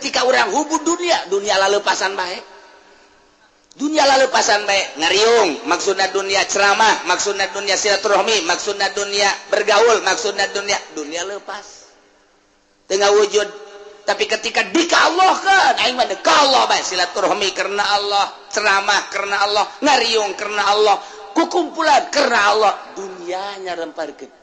ketika orang hubud dunia lalu pasan baik ngariung maksudna dunia ceramah maksudna dunia silaturahmi maksudna dunia bergaul maksudna dunia lepas tengah wujud tapi ketika dikallahkan aing mah dekallah bae silaturahmi karena Allah ceramah karena Allah ngariung karena Allah kukumpulan karena Allah dunia nyaremparkeun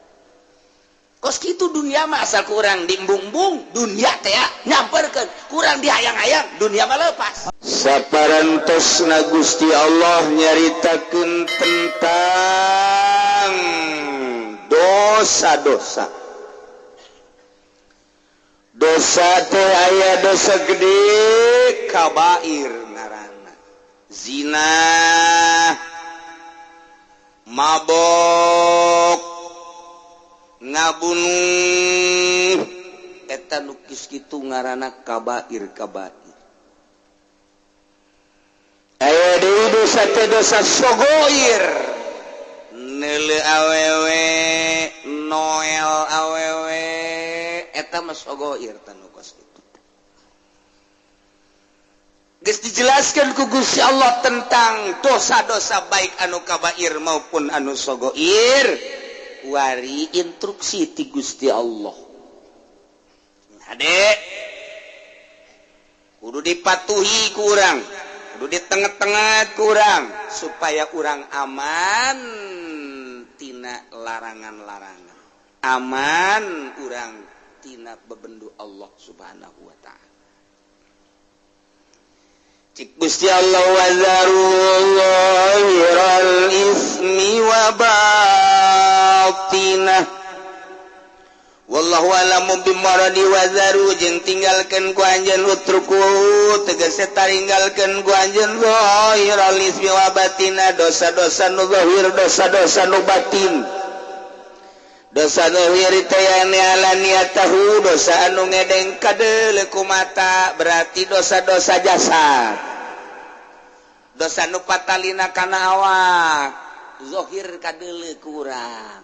kos kitu dunia mah asal kurang diembung-embung dunia teh nyamperkeun kurang dihayang-hayang dunia mah lepas saparantosna Gusti Allah nyaritakeun tentang dosa-dosa dosa teh aya dosa gede kabair ngaranna zina mabok ngabunuh eta nukis kitu ngaranna kabair aya deui dosa teh dosa sogoir neuleuh awewe noel awewe eta mah sogoir tanu kos kitu geus dijelaskeun ku Gusti Allah tentang dosa-dosa baik anu kabair maupun anu sogoir wari instruksi ti Gusti Allah hade kudu dipatuhi ku urang kudu ditengah-tengah ku urang supaya urang aman tina larangan-larangan aman urang tina bebendu Allah subhanahu wa ta'ala cik Gusti Allah wazaru zahiral ismi wa batinah wallahu alamu bimaradi wazaru jeung tinggalkeun ku anjeun utruku tegese taringgalkeun ku anjeun zahiral ismi wa batinah dosa-dosa nu zahir dosa-dosa nu batin dosa zahir teh ala niatahu dosa anu ngedeng kadeuleu ku mata berarti dosa-dosa jasad dosa nu patalina kana awak zahir kadeuleu ku urang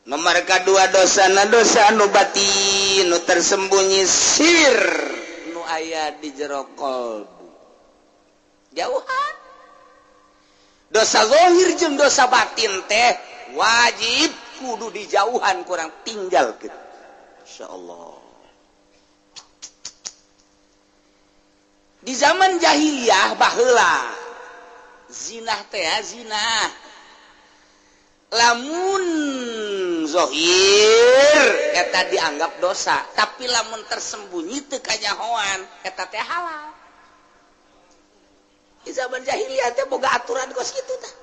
nomor kadua dosa anu batin nu tersembunyi sir nu aya di jero qalbu jauhan dosa zahir jeung dosa batin teh wajib kudu dijauhan kurang tinggal gitu insyaallah di zaman jahiliyah baheula zina teh zina lamun zahir eta dianggap dosa tapi lamun tersembunyi teu kanyahoan eta teh halal di zaman jahiliyah teh boga aturan kos kitu tah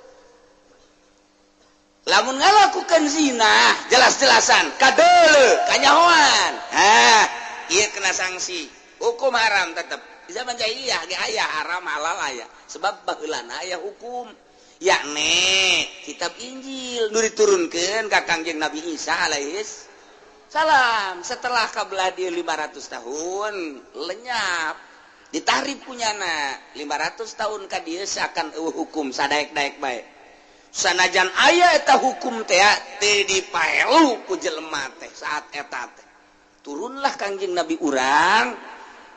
lamun ngalakukan zina jelas-jelasan kadeuleu kanyahoan ieu kena sanksi hukum haram tetep di zaman jahiliyah ge aya haram halal aya sebab baheulana aya hukum yakni kitab Injil nu diturunkeun ka Kangjeng Nabi Isa alaihis salam setelah kabelah dia 500 tahun lenyap ditahrib kunyana 500 tahun ka dieu seakan hukum sadaek-daek bae sanajan aya eta hukum teh teu dipaelu ku jelema teh saat eta teh turunlah Kangjeng Nabi urang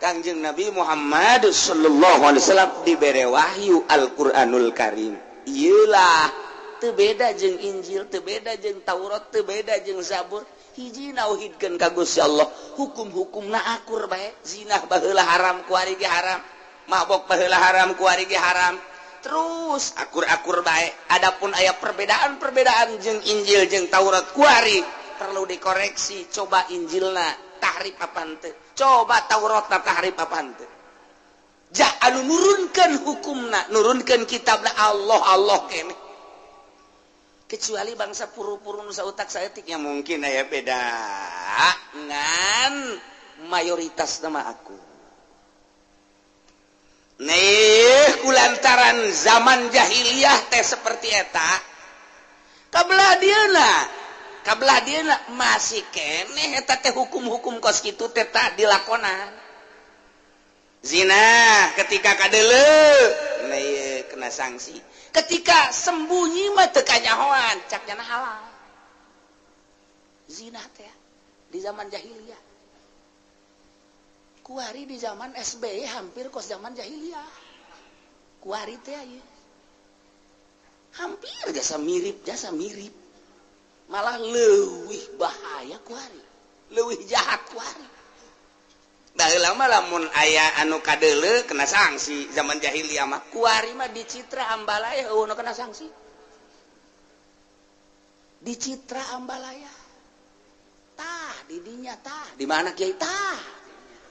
Kangjeng Nabi Muhammad sallallahu alaihi wasallam dibere wahyu Al-Qur'anul Karim ieulah teu beda jeung Injil teu beda jeung Taurat teu beda jeung Zabur hiji nauhidkeun ka Gusti Allah hukum-hukumna akur bae zina baheula haram ku ari ge haram mabok baheula haram ku ari ge haram terus akur-akur baik adapun aya perbedaan-perbedaan jeung Injil jeung Taurat kuari perlu dikoreksi coba Injilna tahrif apa henteu coba Tauratna tahrif apa henteu jah anu nurunkeun hukumna nurunkeun kitabna Allah keneh kecuali bangsa puru-puru nu sautak saeutik yang mungkin aya beda ngan mayoritas nama aku nih kulantaran zaman jahiliyah teh seperti eta kabelah dieuna masih keneh eta teh hukum-hukum kos kitu teh tak dilakonan zina ketika kadeuleu nah ieu kena sanksi ketika sembunyi mah teu kanyahoan cak cenah halal zina teh di zaman jahiliyah kuari di zaman SBY hampir kos zaman jahiliyah. Kuari teh aya. Hampir jasa mirip. Malah leuwih bahaya kuari. Leuwih jahat kuari. Baheula mah lamun aya anu kadeuleu kena sanksi zaman jahiliyah mah. Kuari mah dicitra Ambalaya eueuh nu kena sanksi. Dicitra Ambalaya. Tah di dinya tah. Di mana kiai tah?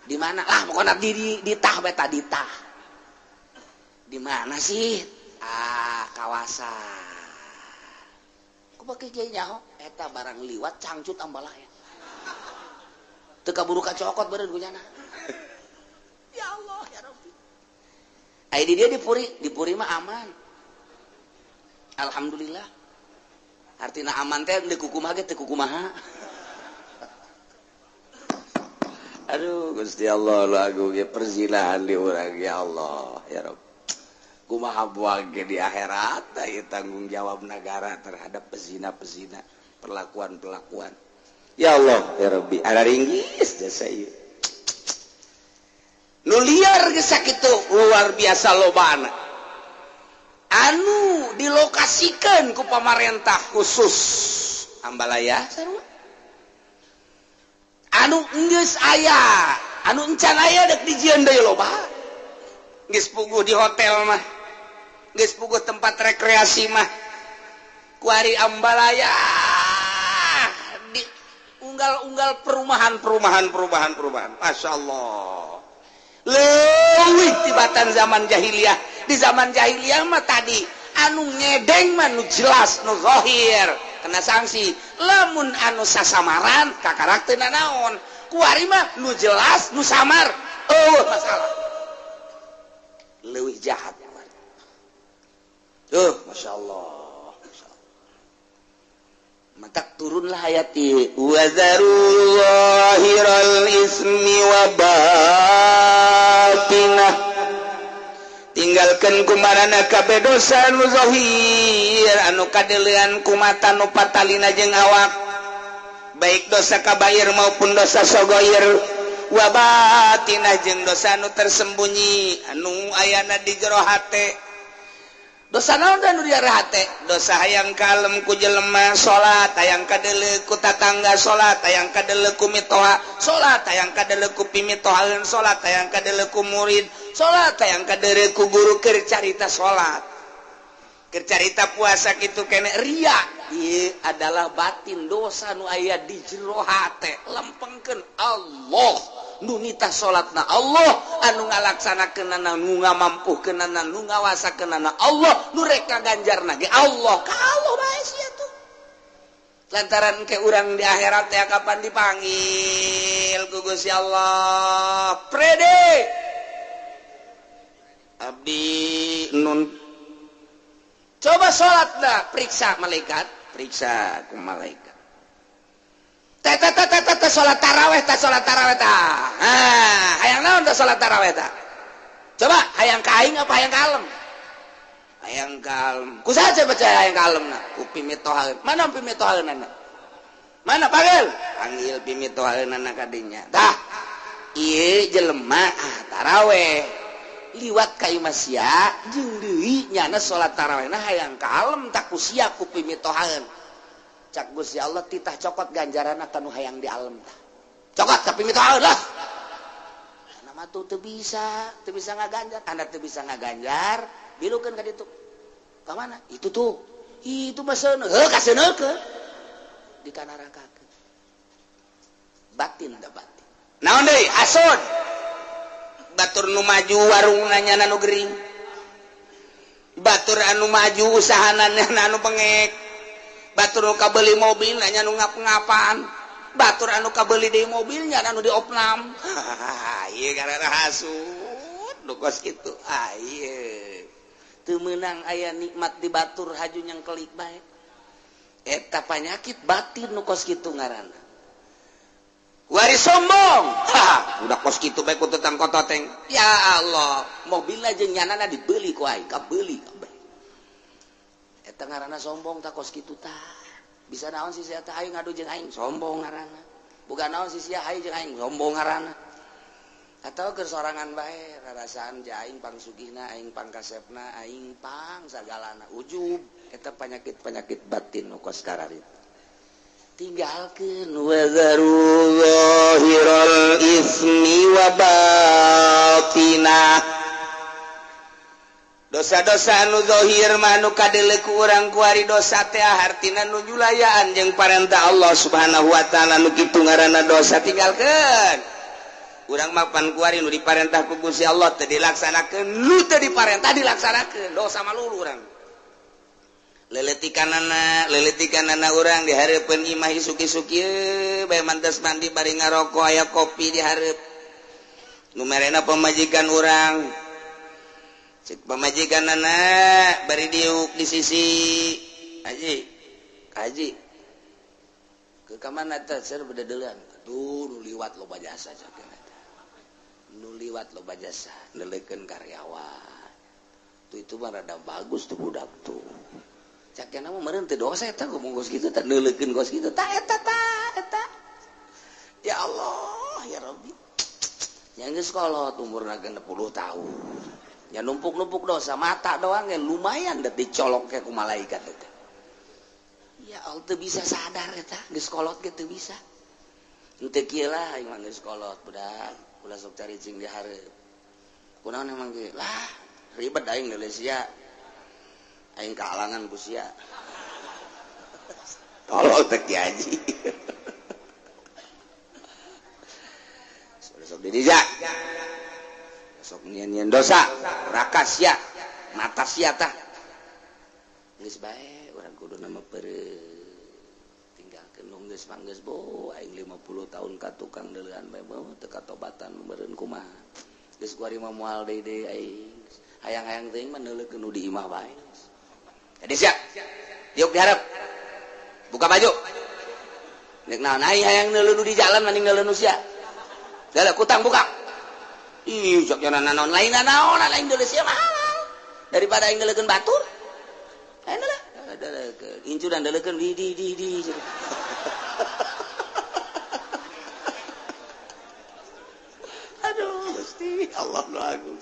Di mana? Lah pokona di tah beta di tah. Di mana sih? Kawasan. Ku pake kiai nyaho eta barang liwat cangcut Ambalaya. Teu kaburu kacokot beureun ku nya. Ya Allah ya Rabbi. Ai di dia dipuri mah aman. Alhamdulillah. Artina aman teh deuk kumaha ge teu kumaha. Aduh Gusti Allah lagu ge perzinahan di urang ya Allah ya Rabb. Kumaha buang ge di akhirat ieu tanggung jawab negara terhadap pezina-pezina, perlakuan-perlakuan. Ya Allah ya Rabbi, ada ringgis jasa ieu. Nu liar ge sakitu luar biasa lobana. Anu dilokasikeun ku pamarentah khusus Ambalaya sarua. Anu geus aya, anu encan aya dek dijieun deui loba. Geus puguh di hotel mah. Geus puguh tempat rekreasi mah. Kuari Ambalaya di unggal perumahan. Masya Allah. Leuwih tibatan zaman jahiliyah. Di zaman jahiliyah mah tadi anu ngedeng mah nu jelas nu zahir kena sanksi. Lamun anu sasamaran kakarakterna naon? Kuari mah nu jelas nu samar. Masalah. Leuwih jahat. Masya Allah. Matak turunlah ayat ini. Wa zarul zahiral ismi wa batinah. Tinggalkan kumarana kabeh dosa anu zahir anu kadeulean kumata nu patalina jeung awak. Baik dosa kabair maupun dosa sagoir. Wa batinah jeung dosa anu tersembunyi anu ayana di jero hate. Dosa naon anu di hate? Dosa hayang kalem ku jelema salat, hayang kadeuleu ku tatangga salat, hayang kadeuleu ku mitoha salat, hayang kadeuleu ku pimitohaeun salat, hayang kadeuleu ku murid salat, hayang kadeuleu ku guru keur carita salat. Keur carita puasa kitu kene ria. Ieu adalah batin dosa nu aya di jero hate. Lempengkeun Allah. Nu nita salatna Allah, anu ngalaksanakeunana, nu ngamampuhkeunana, nu ngawasakeunana Allah, nu rek kaganjarna ge Allah. Ka Allah bae sia tuh. Lantaran ke urang di akhirat teh kapan dipanggil ku Gusti Allah. Prede. Abdi nun coba salatna periksa malaikat, periksa ku malaikat. Tata salat tarawih ta. Hayang naon ta salat tarawih ta? Coba hayang ka aing apa hayang kalem? Hayang kalem. Kusaha baca hayang kalemna? Ku pimitohaeun. Mana pimitohaeunana? Mana panggil? Panggil pimitohaeunana ka dinya. Tah. Ieu jelema tarawih. Liwat ka imah sia jeung deui nyana salat tarawihna hayang kalem tak ku sia ku pimitohaeun. Cak Gusti Allah titah cokot ganjaran kanu hayang di alam tah. Cokot tapi mitohaeun lah. Nama tuh teu bisa ngaganjar, anda teu bisa ngaganjar, bilukeun ka ditu. Ka mana? Itu tuh. Itu mah seuneu, ka seuneukeun. Dikanarakakeun. Batin da batin. Naon deui? Asod. Batur nu maju warungna nyana nu gering. Batur anu maju usahana anu bengek. Batur anu kabeli mobil nya nu ngap-ngapan. Batur anu kabeli deui mobilnya anu diopnam. Ieu garana hasud nu kos kitu. Ieu teu meunang aya nikmat di batur haju nyangkelik bae. Eta panyakit batin nu kos kitu ngaranna. Wari sombong. Udah kos kitu bae ku tutang kototeng. Ya Allah, mobilna jeung nyanana dibeli ku aing, kabeuli kabeh. Eta ngaranna sombong tak kos kitu tah. Bisa naon si sia teh aing ngadu jeung aing sombong ngaranna. Bukan naon si sia aing jeung aing sombong ngaranna. atau kesorangan bae rarasaan aing pangsugihna aing pangkasepna aing pang sagalana ujub eta penyakit batin nu kos kararit tinggalkeun wa zaru zahiral ismi wa batina dosa-dosa anu zahir manu kadele ku urang kuari dosa teh hartina nu julayaan jeung parentah Allah Subhanahu wa taala nu kitu ngaranna dosa tinggalkeun urang mapan kuari nu diparentah ku Gusti Allah teu dilaksanakeun nu teu diparentah dilaksanakeun dosa malulu urang leletikanana urang di hareupeun imah isuki-suki bae mantes mandi bari ngaroko aya kopi di hareup nu merena pamajikan urang cek pamajikanana bari diuk di sisi haji ke kamana teh seur bedeulean tuh nu liwat loba jasa cakeun eta nu liwat loba jasa neleukeun karyawan tuh itu mah rada bagus tuh budak tuh cakeun mah meureun teu dosa eta ngomong gos kitu teh neulekeun gos kitu tah eta ya Allah ya Rabbi yang geus kolot umurna 60 tahun ya numpuk-numpuk dosa mata doang ya lumayan da dicolok ke ku malaikat eta ya Allah teu bisa sadar eta geus kolot ge teu bisa teu kieu lah aing mah geus kolot budak ulah sok caricing di hareup kunaon emang ge lah ribet aing leuleus sia aing kahalangan ku sia tolol teh Ki Haji sok dirija sok nyian dosa rakas sia mata sia tah geus bae urang kudu nama tinggalkeun nu geus manggeus bo aing 50 tahun ka tukang deuleuan bae teu katobatan meureun kumaha geus kuari mah moal deui aing hayang-hayang teuing mah neulekeun nu di imah bae jadi sia diuk diharap buka baju nek naon aing hayang neuleun nu di jalan mending neuleun nu sia galak kutang buka ih sok jangan naon lain deuleu sia mah halal daripada aing neulekeun batur enak lah incuran deuleukeun di aduh Gusti Allah nu agung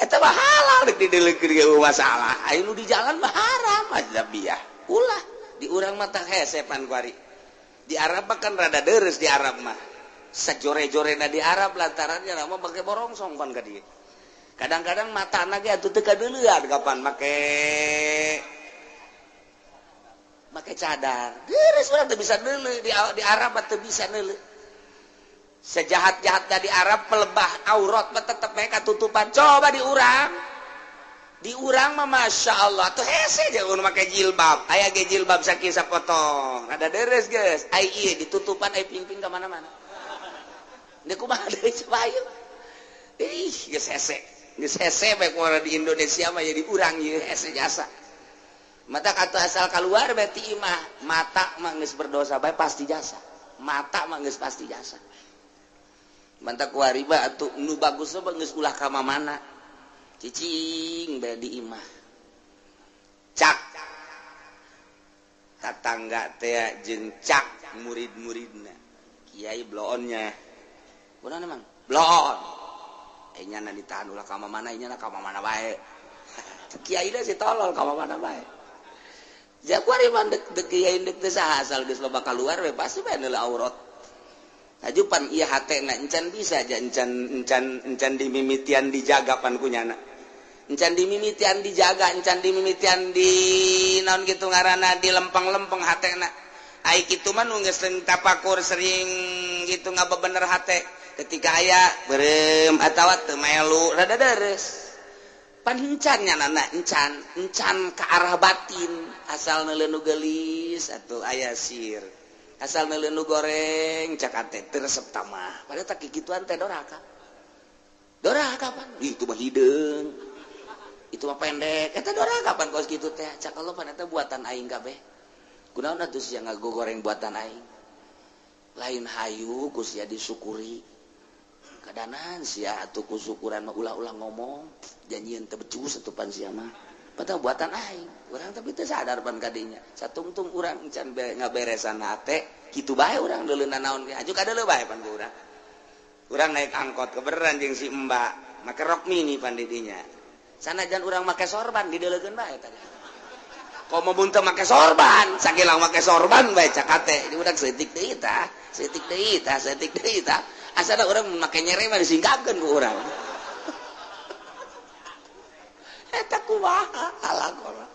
eta mah halal dek dideuleukeun ge masalah aya nu di jalan mah haram ajnabiyah ulah di urang mah tah hesepan kuari di Arab kan rada deres di Arab mah sajore-jorena di Arab lantarannya nama pakai borongsong pan ka dieu kadang-kadang matana ge atuh teu kadeuleuan kapan make cadar deres urang teu bisa neuleuh di Arab teu bisa neuleuh sejahat-jahatna di Arab pelebah aurat mah tetep bae katutupan coba di urang mah masya Allah tuh hese aja nu make jilbab aya ge jilbab sakieu sapotong rada deres geus ai ieu ditutupan ai pingping ka mana-mana nek kumaha deui coba ayeuna ih geus hese bae kumaha di Indonesia mah jadi urang ieu hese jasa mata kata asal keluar berarti imah mata mah geus berdosa bae pasti jasa mata mah geus pasti jasa manta kuari ba atuh nu bagus mah geus ulah ka mana cicing bae di imah cak tatangga teh jeung cak murid-muridna kiai bloonnya kunaon emang bloon nya na ditahan ulah ka mana nya na ka mana bae kiai da si tolol ka mana bae jakuari mah dek kiai dek teh saha asal geus loba keluar we pasti bae neuleuh aurat ajupan ieu hatena encan bisa aja encan dimimitian dijaga pan kunyana encan dimimitian dijaga encan dimimitian di naon kitu ngaranna di lempeng-lempeng hatena ai kitu mah nu geus tapakur sering gitu ngabebener hate ketika aya beureum atawa teu melu rada deres pan encan nyanana encan ke arah batin asal neuleuh nu geulis atuh aya sir asal neuleuh nu goreng cak ate teu resep tamah padahal tak kikituan teh doraka pan itu mah hideung itu mah pendek eta doraka pan kos kitu teh cak Allah pan eta buatan aing kabeh kunaon atuh sia ngagoreng buatan aing lain hayu ku sia disyukuri kadanan sia atuh ku syukuran mah ulah-ulah ngomong janjieun teu becus atuh pan sia mah padahal buatan aing urang tapi teu sadar pan kadinya satungtung urang can ngaberesan hate kitu bae urang deuleunan naon ge aju kadeuleuh bae pan ku urang Urang naik angkot kebeneran jeung si Mbak make rok mini pandidinya sanajan urang make sorban dideulekeun bae tadi komo mun teu make sorban sakilang make sorban bae cakate di udah seutik deui tah asana urang make nyere mah disingkapkeun ku urang eta kumaha alaqora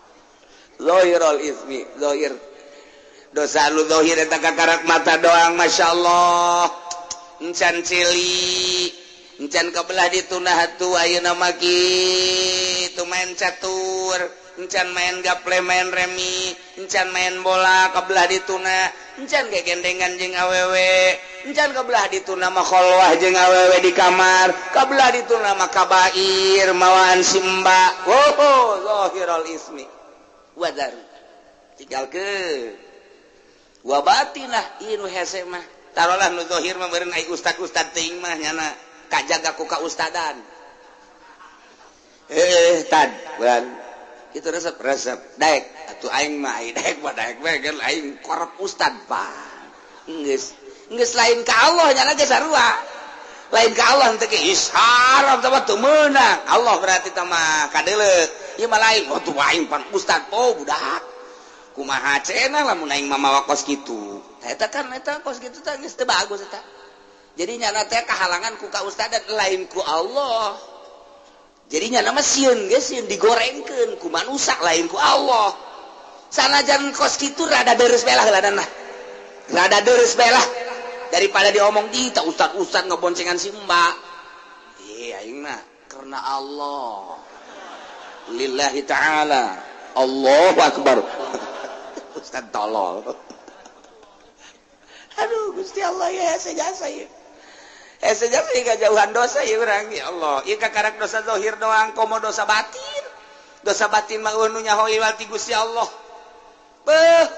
zahirul ismi zahir dosa lu zahir eta kakarak mata doang masyaallah encan cili encan kebelah ditunah hatu ayeuna mah kitu main catur encan main gaple main remi encan main bola kebelah dituna encan gegendengan jeung awewe encan kebelah dituna mah kholwah jeung awewe di kamar kebelah dituna mah kabair mawaan simba zahirul ismi wadar tinggalkeun wa batinah inu hese mah tarolah nu zahir mah beureun ai ustad-ustad teuing mah nyana kajaga ku ka ustadan tad ban kitu resep daek atuh aing mah ai daek mah daek we geus aing korep ustad pan geus lain ka Allah nyana ge sarua lain ka Allah teh ge isharam teh teu meunang Allah berarti teh mah kadeuleuh ieu mah lain tuh aing pan ustad budak kumaha cenah lamun aing mah mawa kos kitu eta kan eta kos kitu teh geus teu bagus eta jadi nyana teh kahalangan ku ka ustadan lain ku Allah jadi nyana mah sieun geus sieun digorengkeun ku manusa lain ku Allah sanajan kos kitu rada deres belah heuladanna rada deres belah daripada diomong di ta ustad-ustad ngeboncengan si mbak aing mah karena Allah lillahi ta'ala Allahu akbar ustad tolol aduh Gusti Allah ya sejasa ya sejasa ya jauhan dosa ya urang ya Allah ieu kakarak dosa zahir doang komo dosa batin mah nu nyaho iwal ti Gusti Allah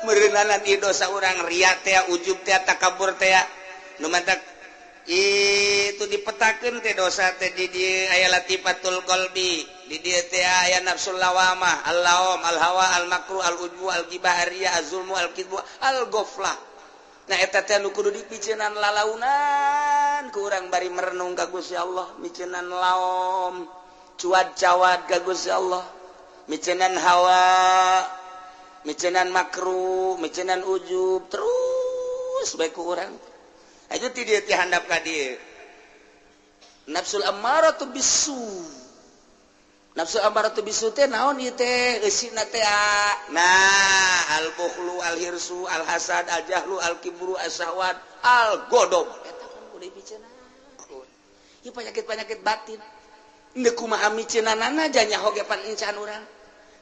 meureunanan ieu dosa urang ria teh ujub teh takabur teh nu mantak itu dipetakeun teh dosa teh di dieu aya latifatul qalbi di dieu teh aya nafsul lawamah al-lawam al-hawa al-makruh al-ujbu al-ghibah ar-riya az-zulmu al-kidbu al-ghaflah nah eta teh nu kudu dipiceunan lalaunan ku urang bari merenung ka Gusti Allah miceunan laom cuad-cawad ka Gusti Allah miceunan hawa miceunan makruh miceunan ujub terus bae ku urang aya ti dieu teh handap ka dieu nafsul ammaratu bisu nafsu ammaratu bisu teh naon ieu teh eusina teh nah al bukhlu al hirsu al hasad al jahlu al kibru as-sahwat al godom eta kan kudu dipiceunana ieu penyakit-penyakit batin teu kumaha miceunanana nya hoge pan encan urang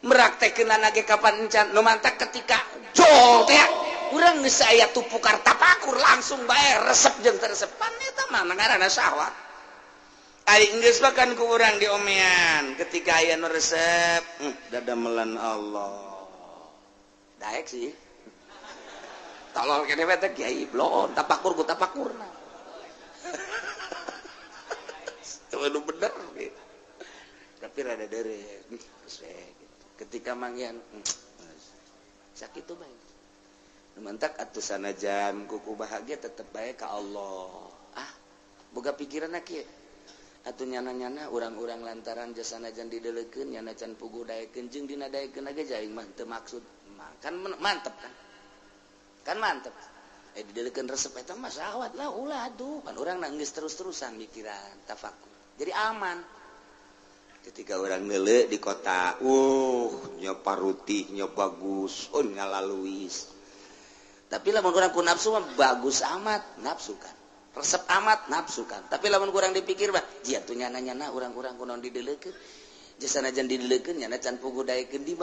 meraktekeunana ge kapan encan nu mantak ketika jol teh urang geus aya tupukar tapakur langsung bae resep jeung teu resep pan eta mah ngaranna syahwat ari geus bakan ku urang diomean ketika aya nu resep dadamelan Allah daek sih tolol kene we teh kiai blon tapakur ku tapakurna teu bener tapi rada deureuk ketika mangyan sakitu bae mantak atuh sanajan kuku bahagia tetep bae ka Allah boga pikiranna kieu atuh nyana-nyana urang-urang lantaran jasana jan dideulekeun nyana can puguh daekeun jeung dina daekeun ge jaing mah teu maksud kan mantep kan mantep dideulekeun resep eta mah syahwat lah ulah atuh pan urang na geus terus-terusan mikiran tafakur jadi aman ketika urang neuleuh di kota nya paruti nya bagus nya laluis tapi lamun urang ku nafsu mah bagus amat nafsu kan resep amat nafsu kan tapi lamun kurang dipikir mah jieu atuh nyana-nyana urang-urang kunaon dideulekeun jasana jan dideulekeun nyana can puguh daekeun di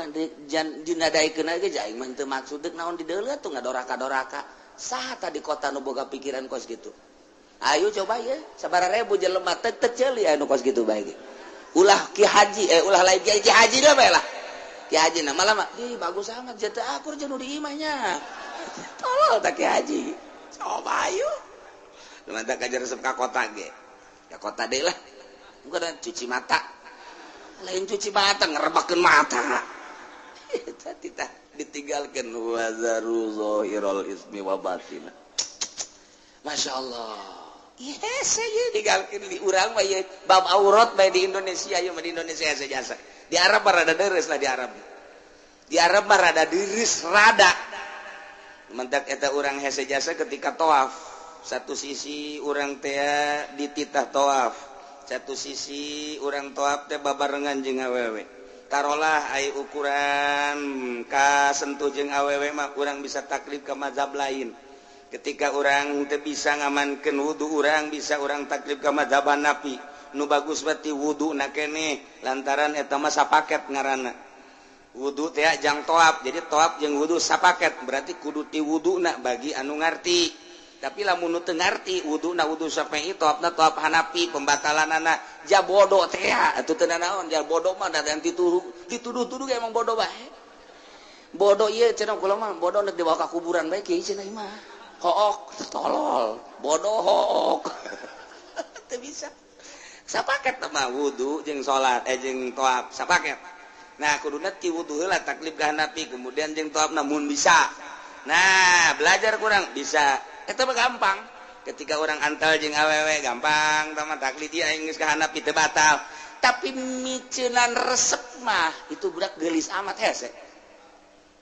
jan dina daekeun ge jaing mah teu maksud deuk naon dideuleut atuh ngadoraka-doraka saha tadi kota nu boga pikiran kos gitu ayo coba ye sabaraha ribu jelema teu ceuli anu kos gitu bae ge ulah ki haji ulah lain ki haji da bae lah ki haji na malah mah bagus amat jata akur jeung nu di imahnya tolol tak ki haji coba ayo mantak kajar resep ka kota ge ka kota deui lah bukan cuci mata lain cuci mata ngerebakeun mata eta titah ditinggalkeun wazaru zahirul ismi wa batina masyaallah hese ye digalkeun di urang mah ye bab aurat bae di Indonesia ye mah di Indonesia hese jasa. Di Arab mah rada deres lah di Arab. Di Arab mah rada diris rada. Mentak eta urang hese jasa ketika tawaf. Satu sisi urang teh dititah tawaf. Satu sisi urang tawaf teh babarengan jeung awewe. Tarolah ai ukuran ka sentuh jeung awewe mah urang bisa taklif ka mazhab lain. Ketika orang teu bisa ngamankeun wudu urang bisa urang taklif ka mazhab Hanafi. Nu bagus berarti wuduna keneh lantaran eta mah sapaket ngaranna. Wudu teh jang toab. Jadi toab jeung wudu sapaket berarti kudu ti wuduna bagi anu ngarti. Tapi lamun nu teu ngarti wuduna wudu Syafi'i toabna toab Hanafi pembatalanana ja bodoh teh atuh teu naon ja bodoh mah da yang dituduh-tuduh emang bodoh bae. Bodoh ieu cenah kula mah bodoh neuk dibawa ka kuburan bae kieu cenah mah. Hook, tolol, bodoh hook. Teu bisa. Sapaket mah wudu jeung salat jeung toab sapaket. Nah, kuduna ti wudu heula taklif ka Hanafi kemudian jeung toab namun bisa. Nah, belajar kurang bisa. Eta mah gampang. Ketika orang antal jeung awewe gampang, tama taklif dia geus ka Hanafi teu batal. Tapi miceunan resep mah itu budak geulis amat hese.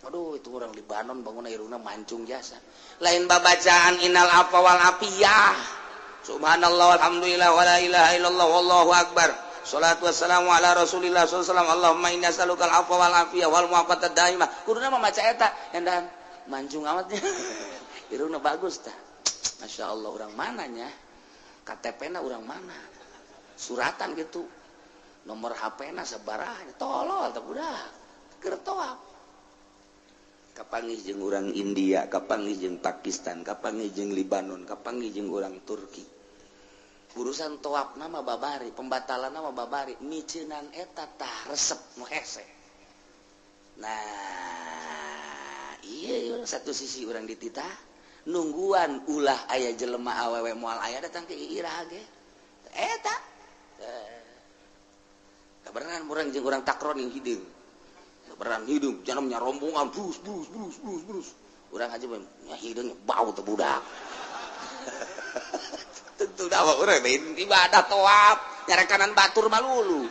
Aduh, itu orang Libanon bangun irungna mancung jasa. Lain babacaan innal afwa wal afiyah. Subhanallah walhamdulillah wala ilaha illallah wallahu akbar. Shalatu wassalamu ala Rasulillah sallallahu alaihi wasallam. Allahumma inni as'aluka al afwa wal afiyah wal mu'afatad daimah. Kuduna mah maca eta endan mancung amatnya. Irungna bagus tah. Masyaallah urang mananya? KTP-na urang mana? Suratan gitu. Nomor HP-na sabaraha tolol tah budak. Keur toab. Kapanggih jeung urang India, kapanggih jeung Pakistan, kapanggih jeung Libanon, kapanggih jeung urang Turki. Urusan toab nama babari, pembatalan nama babari, miceunan eta tah resep nu hese. Nah, iya satu sisi urang dititah, nungguan ulah aya jelema awewe moal aya datang ke Irah ge. Eta. Kabarengan urang jeung urang takron yang hideung. Beran hidung, janamnya rombongan, brus. Urang aja nya hidungnya bau teu budak. Tentu dawa urang lain ibadah toab, nyarekanan batur malulu.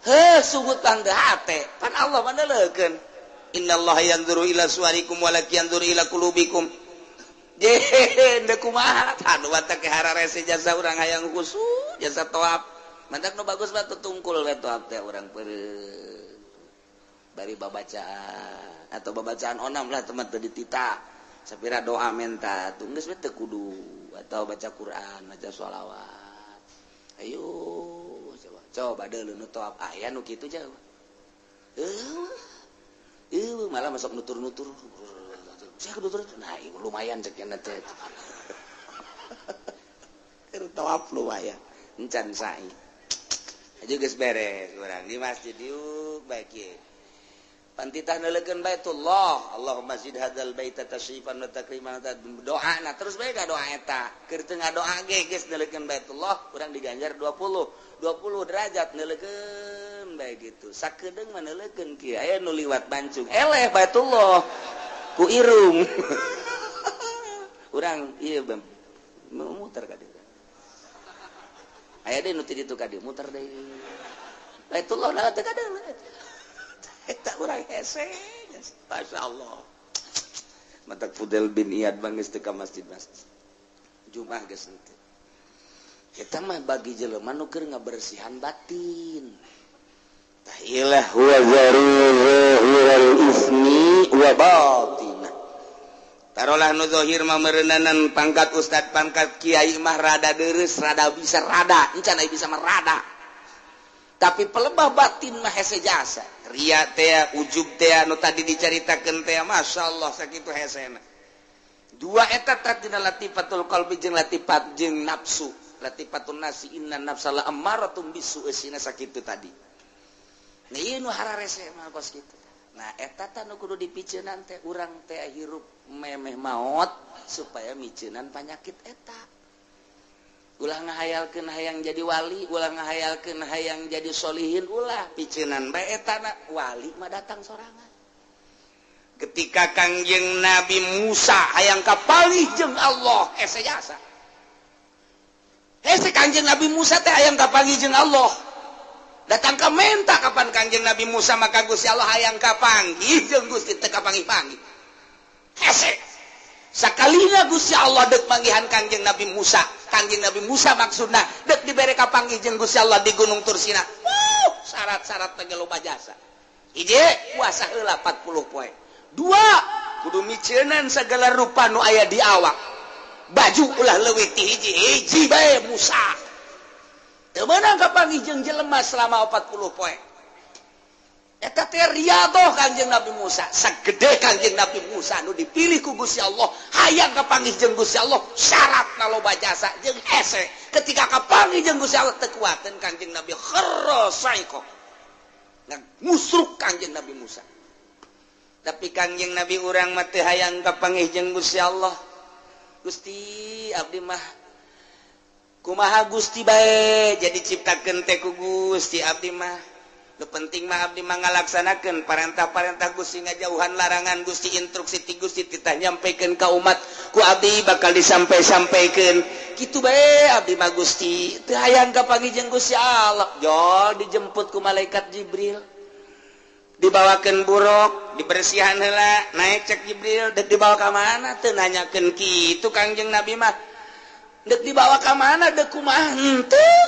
Heuh sugut pang teu hate, pan Allah maneulekeun. Innallaha yanzuru ila suwarikum wa la yanzuru ila qulubikum. Jeh, kumaha? Anu batak ke hararese jasa urang hayang khusyuk, jasa toab. Mantak nu bagus mah tutungkul we toab teh urang peureun. Dari babacaan atau babacaan onam lah teman tadi ditita sapira doa menta tuh geus we teu kudu atau baca Quran baca sholawat ayo coba deuleu nu toab aya nu kitu jauh malah masuk nutur-nutur saya nutur nah lumayan cek nya teh keur toab lumayan encan sae aja geus beres urang di masjid yuk baik ye pantitah neulekeun Baitullah Allahumma zid hadzal baita tasyrifan wa takriman doana terus bae doa eta keur teu ngadoa ge geus neulekeun Baitullah urang diganjar 20 derajat neulekeun bae gitu sakedeung mah neulekeun kieu aya nu liwat bancung eleh Baitullah ku irung urang ieu muter ka dieu aya deui nu ti ditu ka dieu muter deui Baitullah na teu kadeung eta urang hese Masya Allah matak Fudel bin Iyad bangis teu ka masjid-masjid Jumat geus henteu eta mah bagi jelema nu keur ngabersihan batin tah ilah huwa zarul ismi wa batin tarolah nu zahir mah meureunanan pangkat ustad pangkat kiai mah rada deureus rada bisa rada encan aya bisa mah rada tapi pelebah batin mah hese jasa ria teh ujub teh anu tadi dicaritakeun teh masyaallah sakitu hesena dua eta tadina latifatul qalbi jeung latifat jeung nafsu latifatun nasi inna nafsala ammaratun bisu esina sakitu tadi nah ieu nu hararese mah kos kitu nah eta teh nu kudu dipiceunan teh urang teh hirup memeh maot supaya miceunan panyakit eta ulah ngahayalkeun hayang jadi wali ulah ngahayalkeun hayang jadi solihin ulah piceunan bae etana wali mah datang sorangan ketika Kangjeng Nabi Musa hayang kapalih jeung Allah hese jasa hese Kanjeng Nabi Musa teh hayang kapanggih jeung Allah. Datang ka menta kapan Kanjeng Nabi Musa maka Gusti Allah hayang kapanggih jeung Gusti teu kapanggih-panggih. Hese. Sakalinya Gusti Allah dek manggihan Kanjeng Nabi Musa. Kanjeng Nabi Musa maksudna dek dibere kapanggih jeung Gusti Allah di Gunung Tursina. Syarat-syarat teh loba jasa. Hiji, puasa heula 40 poe. 2, kudu miceunan segala rupa nu aya di awak. Baju ulah leuwih ti hiji bae Musa. Teu meunang kapanggih jeung jelema selama 40 poe. Eta teh riadoh Kanjeng Nabi Musa. Sagede Kanjeng Nabi Musa nu dipilih ku Gusti Allah, hayang kapanggih jeung Gusti Allah, syaratna loba jasa jeung hese. Ketika kapanggih jeung Gusti Allah teu kuateun Kanjeng Nabi kharasaiko. Musruk Kanjeng Nabi Musa. Tapi Kanjeng Nabi urang mah teu hayang kapanggih jeung Gusti Allah. Gusti abdi mah kumaha Gusti bae jadi ciptakeun teh ku Gusti abdi mah. Nu penting mah abdi mah ngalaksanakeun parentah-parentah Gusti ngajauhan larangan Gusti instruksi ti Gusti titah nyampekeun ka umat ku abdi bakal disampai-sampaikeun. Kitu bae abdi mah Gusti teu hayang kapanggih jeung Gusti Allah. Jol dijemput ku malaikat Jibril. Dibawakeun buruk, dibersihan heula, naik cek Jibril, dek dibawa ka mana teu nanyakeun kitu Kanjeng Nabi mah. Dek dibawa ka mana dek kumaha henteu.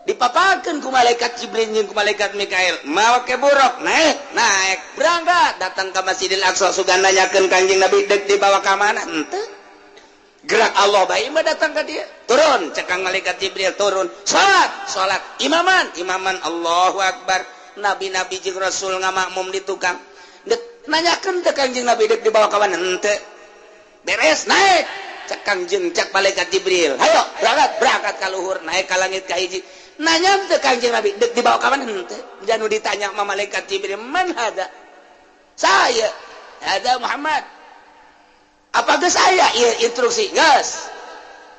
Dipapakeun ku malaikat Jibril jeung ku malaikat Mikail. Mawa ke buruk, naik, berangkat datang ka Masjidil Aqsa sugan nanyakeun Kanjeng Nabi dek dibawa ka mana henteu. Gerak Allah bae mah datang ka dia. Turun, cek kang malaikat Jibril turun. Salat, imaman Allahu Akbar. Nabi-nabi jeung Rasul ngamakmum di tukang. Dek nanyakeun teh Kanjeng Nabi dek dibawa ka mana henteu. Beres naik. Cek Kanjeng cek malaikat Jibril. Hayo berangkat ka luhur naik ka langit ka hiji. Nanya teh Kanjeng Nabi dek dibawa ka mana henteu. Janu ditanya sama malaikat Jibril, "Man hada?" Saya. Ada Muhammad. Apa geus saya ieu instruksi? Geus.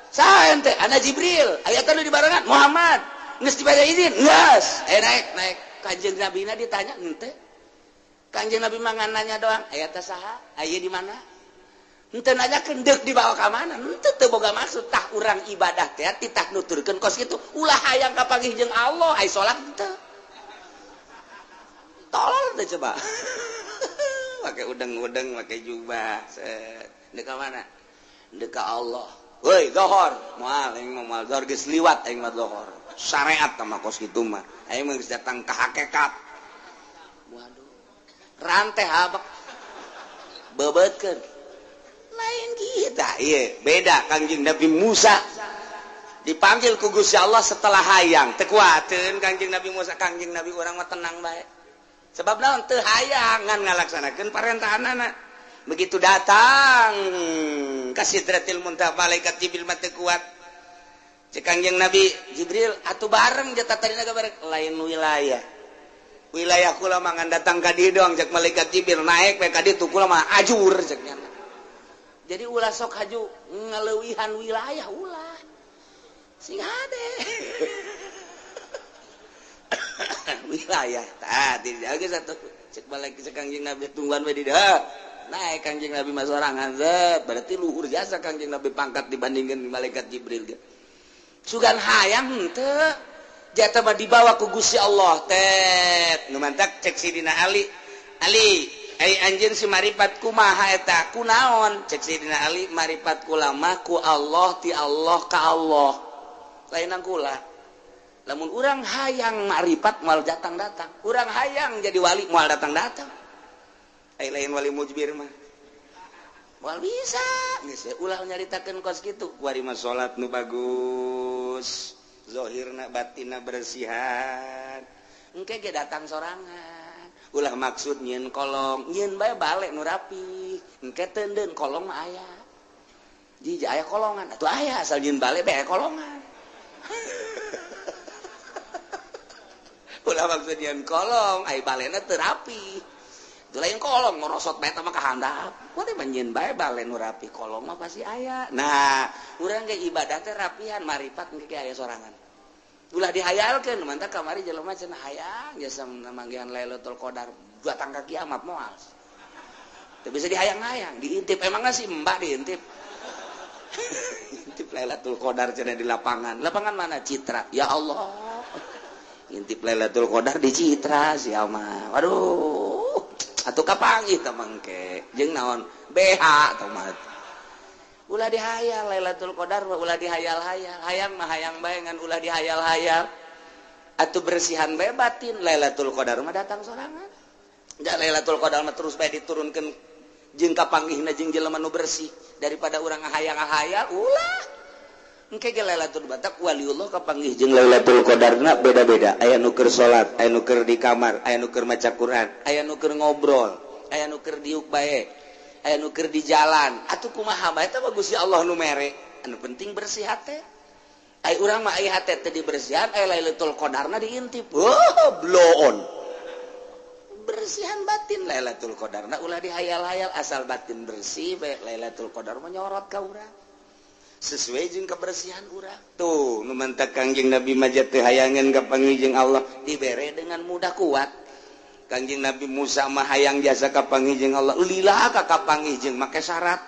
Saya ente ana Jibril. Aya teh dibarengan Muhammad. Geus dibere izin? Geus. Naik. Kanjeng Nabi na ditanya henteu. Kanjeng Nabi mah nanya doang, aya teh saha? Aya di mana? Henteu nanyakeun deuk dibawa ka mana? Henteu teu boga maksud tah urang ibadah teh titah nuturkeun kos kitu. Ulah hayang kapanggih jeung Allah, ai salat henteu. Tolol teh coba. Pakai udeng-udeng, pakai jubah. Deuk ka mana? Deuk ka Allah. Woi, dohor. Moal aing mah moal dohor geus liwat aing mah dohor. Syariat mah kos kitu mah. Aing mah geus datang ka hakikat. Waduh. Rante habak. Bebeutkeun. Lain kita, iya beda Kanjeng Nabi Musa dipanggil ku Gusti Allah setelah hayang teu kuateun Kanjeng Nabi Musa. Kanjeng Nabi urang mah tenang bae sebab naon teu hayang ngan ngalaksanakeun parentahanana. Begitu datang ka Sidratil Muntaha malaikat Jibril mah teu kuat cek Kanjeng Nabi Jibril atuh bareng jata tarina bareng lain wilayah kula mah ngan datang ka dieu doang cek malaikat Jibril naik bae ka dieu kula mah ajur ceknya. Jadi ulah sok haju ngeleuwihan wilayah ulah. Sing hade. Wilayah tadi geus satu cek balik ke Kanjeng Nabi tungguan we di dah. Naik Kanjeng Nabi mah sorangan zet, berarti luhur jasa Kanjeng Nabi pangkat dibandingkan malaikat Jibril ge. Sugan hayang henteu. Jata mah dibawa ku Gusti Allah teh. Nu mantak cek Sidina Ali. Ai anjeun si maripat kumaha eta kunaon cek Sidina Ali maripat kula mah ku Allah ti Allah ka Allah lainang kula lamun urang hayang maripat moal datang-datang urang hayang jadi wali moal datang-datang ai lain wali mujbir mah moal bisa geus ulah nyaritakeun kos kitu kuari mah salat nu bagus zahirna batinna bersihan engke ge datang sorangan ulah maksud nyeun kolong nyeun bae balik nu rapi engke teundeun kolong mah aya jadi aya kolongan atuh aya asal nyeun balik bae kolongan ulah maksud nyeun kolong ai balena teu rapi teu lain kolong ngorosot bae mah kahandap poe mah nyeun bae bale nu rapi kolong mah pasti aya. Nah urang ge ibadah teh rapihan maripat engke aya sorangan ulah dihayalkeun mantap kamari jelema cenah hayang jasa manggihan Lailatul Qadar datang ka kiamat moal. Teu bisa dihayang-hayang, diintip emangna si mbak diintip. Intip Lailatul Qadar cenah di lapangan. Lapangan mana? Citra. Ya Allah. Intip Lailatul Qadar di Citra sia mah. Waduh. Atuh kapanggih teh mangke. Jeung naon? BH tah mah. Ulah dihayal Lailatul Qadar mah ulah dihayal-hayal. Hayang mah hayang bae ngan ulah dihayal-hayal. Atuh bersihan bae batin. Lailatul Qadar mah datang sorangan. Da Lailatul Qadar mah terus bae diturunkeun jeung kapanggihna jeung jelema nu bersih daripada urang ngahayal-ngahayal ulah. Engke ge Lailatul Qadar waliullah kapanggih jeung Lailatul Qadarna beda-beda. Aya nu keur salat, aya nu keur di kamar, aya nu keur maca Quran, aya nu keur ngobrol, aya nu keur diuk bae, aya nu keur di jalan. Atuh kumaha bae eta Gusti Allah nu mere. Anu penting bersih hate. Ai urang mah aya hate teh dibersihan, aya Lailatul Qadarna diintip. Oh, blow on. Bersihan batin Lailatul Qadarna ulah dihayal-hayal asal batin bersih bae Lailatul Qadar menyorot ka urang sesuai jeung kebersihan urang tuh nu mantak Kangjeng Nabi majat teh hayangan kapanggih jeung Allah dibere dengan mudah kuat. Kangjeng Nabi Musa mah hayang jasa kapanggih jeung Allah lillah ka kapanggih jeung make syarat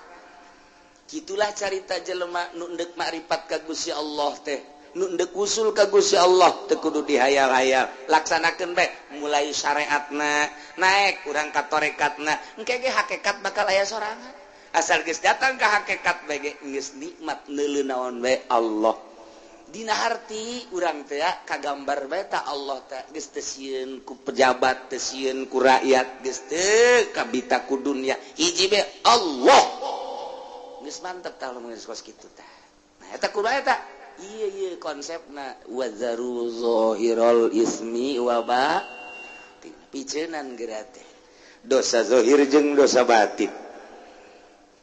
kitulah carita jelema nu endek makrifat ka Gusti Allah teh nu endek usul ka Gusti Allah teu kudu dihayal-hayal laksanakeun bae mulai syariatna naik urang ka tarekatna engke ge hakikat bakal aya sorangan asal geus datang ka hakikat bae ge geus nikmat neuleuh naon bae Allah dina harti urang teh kagambar bae ta Allah teh geus teu sieun ku pejabat teu sieun ku rakyat geus teu kabita ku dunya hiji bae Allah geus mantep tah lamun geus kos kitu tah nah eta kudu eta iya konsepna wazaru zahirul ismi wa batin picenan gerate dosa zahir jeung dosa batin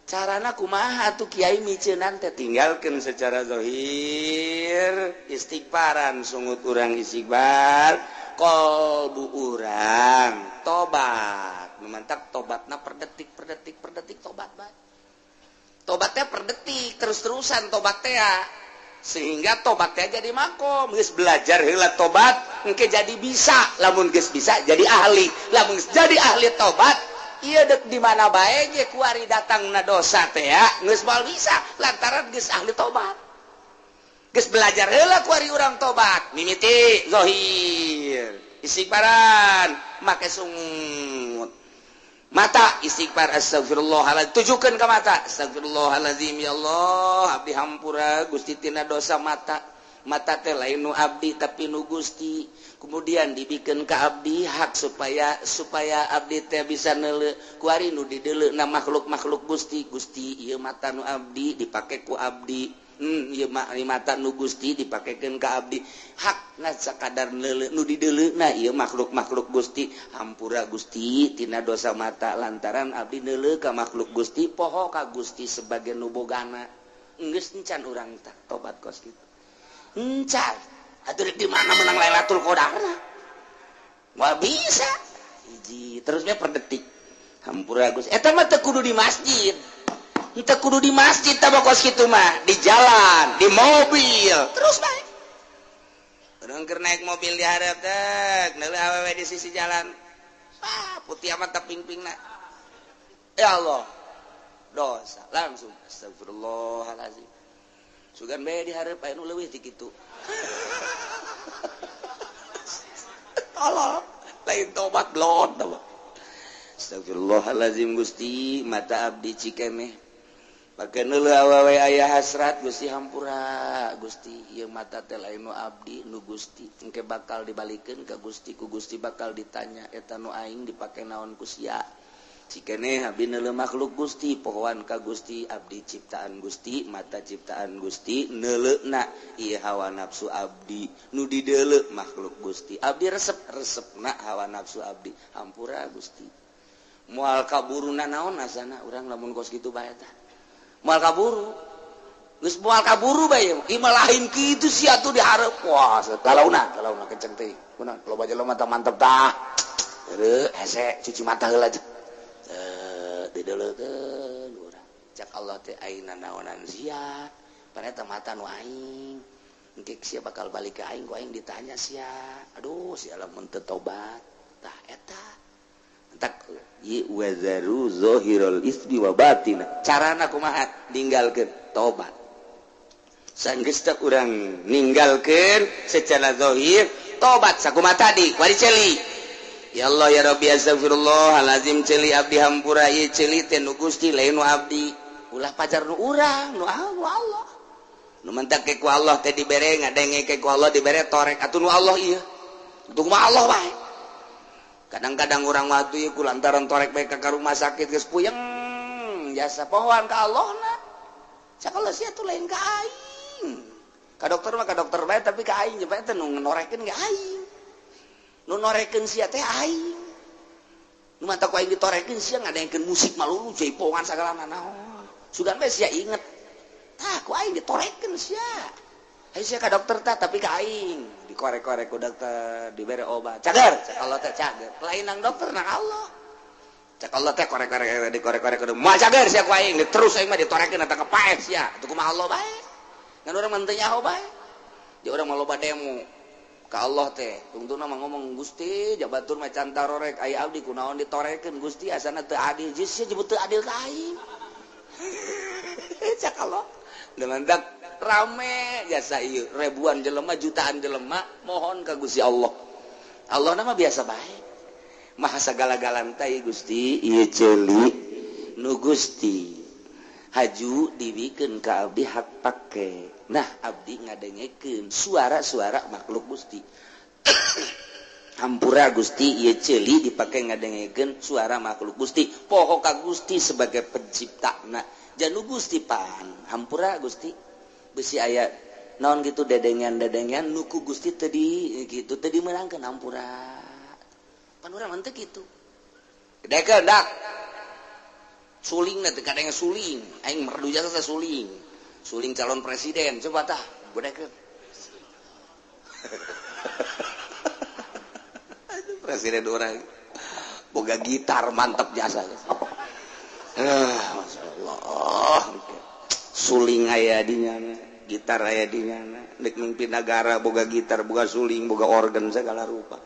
carana kumaha atuh kiai miceunnan teh tinggalkeun secara zahir istighfaran sungut urang istighfar qalbu urang tobat memantak tobatna per detik tobat bae tobatnya per detik terus-terusan tobat teh sehingga tobatnya jadi makom geus belajar heula tobat engke jadi bisa lamun geus bisa jadi ahli lamun jadi ahli tobat ieu deuk di mana bae ge ku ari datangna dosa teh geus moal bisa lantaran geus ahli tobat geus belajar heula ku ari urang tobat mimiti zahir istighfaran make sungut mata istighfar astagfirullahaladzim tujukan ke mata astagfirullahaladzim ya Allah abdi hampura Gusti tina dosa mata teh lain nu abdi tapi nu Gusti kemudian dibikeun ka abdi hak supaya abdi teh bisa neuleuh ku ari nu dideuleuna makhluk Gusti ieu mata nu abdi dipake ku abdi ieu mata nu Gusti dipakekeun ka abdi hakna sakadar neuleuh nu dideuleuna ieu makhluk Gusti hampura Gusti tina dosa mata lantaran abdi neuleuh ka makhluk Gusti poho ka Gusti sebagai nu bogana geus encan urang tah tobat kos kitu encan atuh di mana menang Lailatul Qadarna moal bisa hiji terusnya per detik hampura Gusti eta mah teu kudu di masjid kita kudu di masjid tabakos gitu mah di jalan di mobil terus baik urang keur naik mobil di hareup teh neuleuh awewe di sisi jalan putih amat taping-pingna ya Allah dosa langsung astagfirullahalazim sugan bae di hareup aya nu leuwih ti kitu tolong lain tobat glot astagfirullahalazim Gusti mata abdi cikeneh pakai neuleuh awewe aya hasrat Gusti hampura Gusti ieu mata teh lain nu abdi nu Gusti engke bakal dibalikeun ka Gusti ku Gusti bakal ditanya eta nu aing dipake naon ku sia cikeneh abdi neuleuh makhluk Gusti pohoan ka Gusti abdi ciptaan Gusti mata ciptaan Gusti neuleuhna ieu hawa nafsu abdi nu dideuleuh makhluk Gusti abdi resepna hawa nafsu abdi hampura Gusti moal kaburuna naon asana urang lamun kos kitu bae tah moal kaburu geus moal kaburu bae ieu mah lain kitu sia atuh dihareup wah galauna kenceng teh kunaon loba jelema tah mantep tah heureuh hese cuci mata heula dideuleukeun urang cak Allah teh ayeuna naonan sia paneta mata nu aing engke sia bakal balik ka aing ku aing ditanya sia aduh sia lamun teu tobat tah eta tak wazaru zahirul ismi wa batina carana kumaha ninggalkeun tobat sanggeus teh urang ninggalkeun secara zahir tobat sakumaha tadi wari celi ya Allah ya Rabbi astagfirullahalazim celi abdi hampura ieu celi teh nu Gusti lain nu abdi ulah pajar nu urang nu Allah nu mentak ke ku Allah teh dibere ngadenge ke ku Allah dibere torek atuh nu Allah ieu itu kumaha Allah wae kadang-kadang orang waktu ieu lantaran torek bae ka rumah sakit geus puyeng jasa pohon ka Allahna sakala sia tuh lain ka aing ka dokter mah ka dokter bae tapi ka aing bae teh nu norekeun ge aing nu norekeun sia teh aing nu mata ku aing ditorekeun sia ngadengkeun musik malulu jaipongan sagala naon sugan bae sia inget tah ku aing ditorekeun sia aing sia ka dokter tah tapi ka aing dikorek-korek ku dokter dibere obat cager cak Allah teh cager lain nang dokter nang Allah cak Allah teh korek-korek dikorek-korek kudu moal cager sia ku aing terus aing mah ditorekeun eta ka paeh sia atuh kumaha Allah bae ngan urang mah teu nyaho bae di urang mah loba demo ka Allah teh tungtuna mah ngomong Gusti jabatur mah can tarorek aya abdi kunaon ditorekeun Gusti asana teu adil jeung sia jebut teu adil ka aing cak Allah demandak rame jasa ieu ribuan jelema jutaan jelema mohon ka Gusti Allah Allah nama biasa bae maha sagala-galan teh Gusti ieu ceuli nu Gusti haju dibikeun ka abdi hak pake nah abdi ngadengekeun suara-suara makhluk Gusti hampura Gusti ieu ceuli dipake ngadengekeun suara makhluk Gusti poho ka Gusti sebagai penciptana janu Gusti pan hampura Gusti besi aya naon gitu dedengan nuku Gusti tadi gitu tadi menangkeun hampura pan urang mah teu kitu gedekeun dak sulingna teh kadang suling aing merdu jasa suling calon presiden coba tah gedekeun presiden urang boga gitar mantap jasa masyaallah suling aya dinya gitar aya dinya nek mimpin negara boga gitar boga suling boga organ segala rupa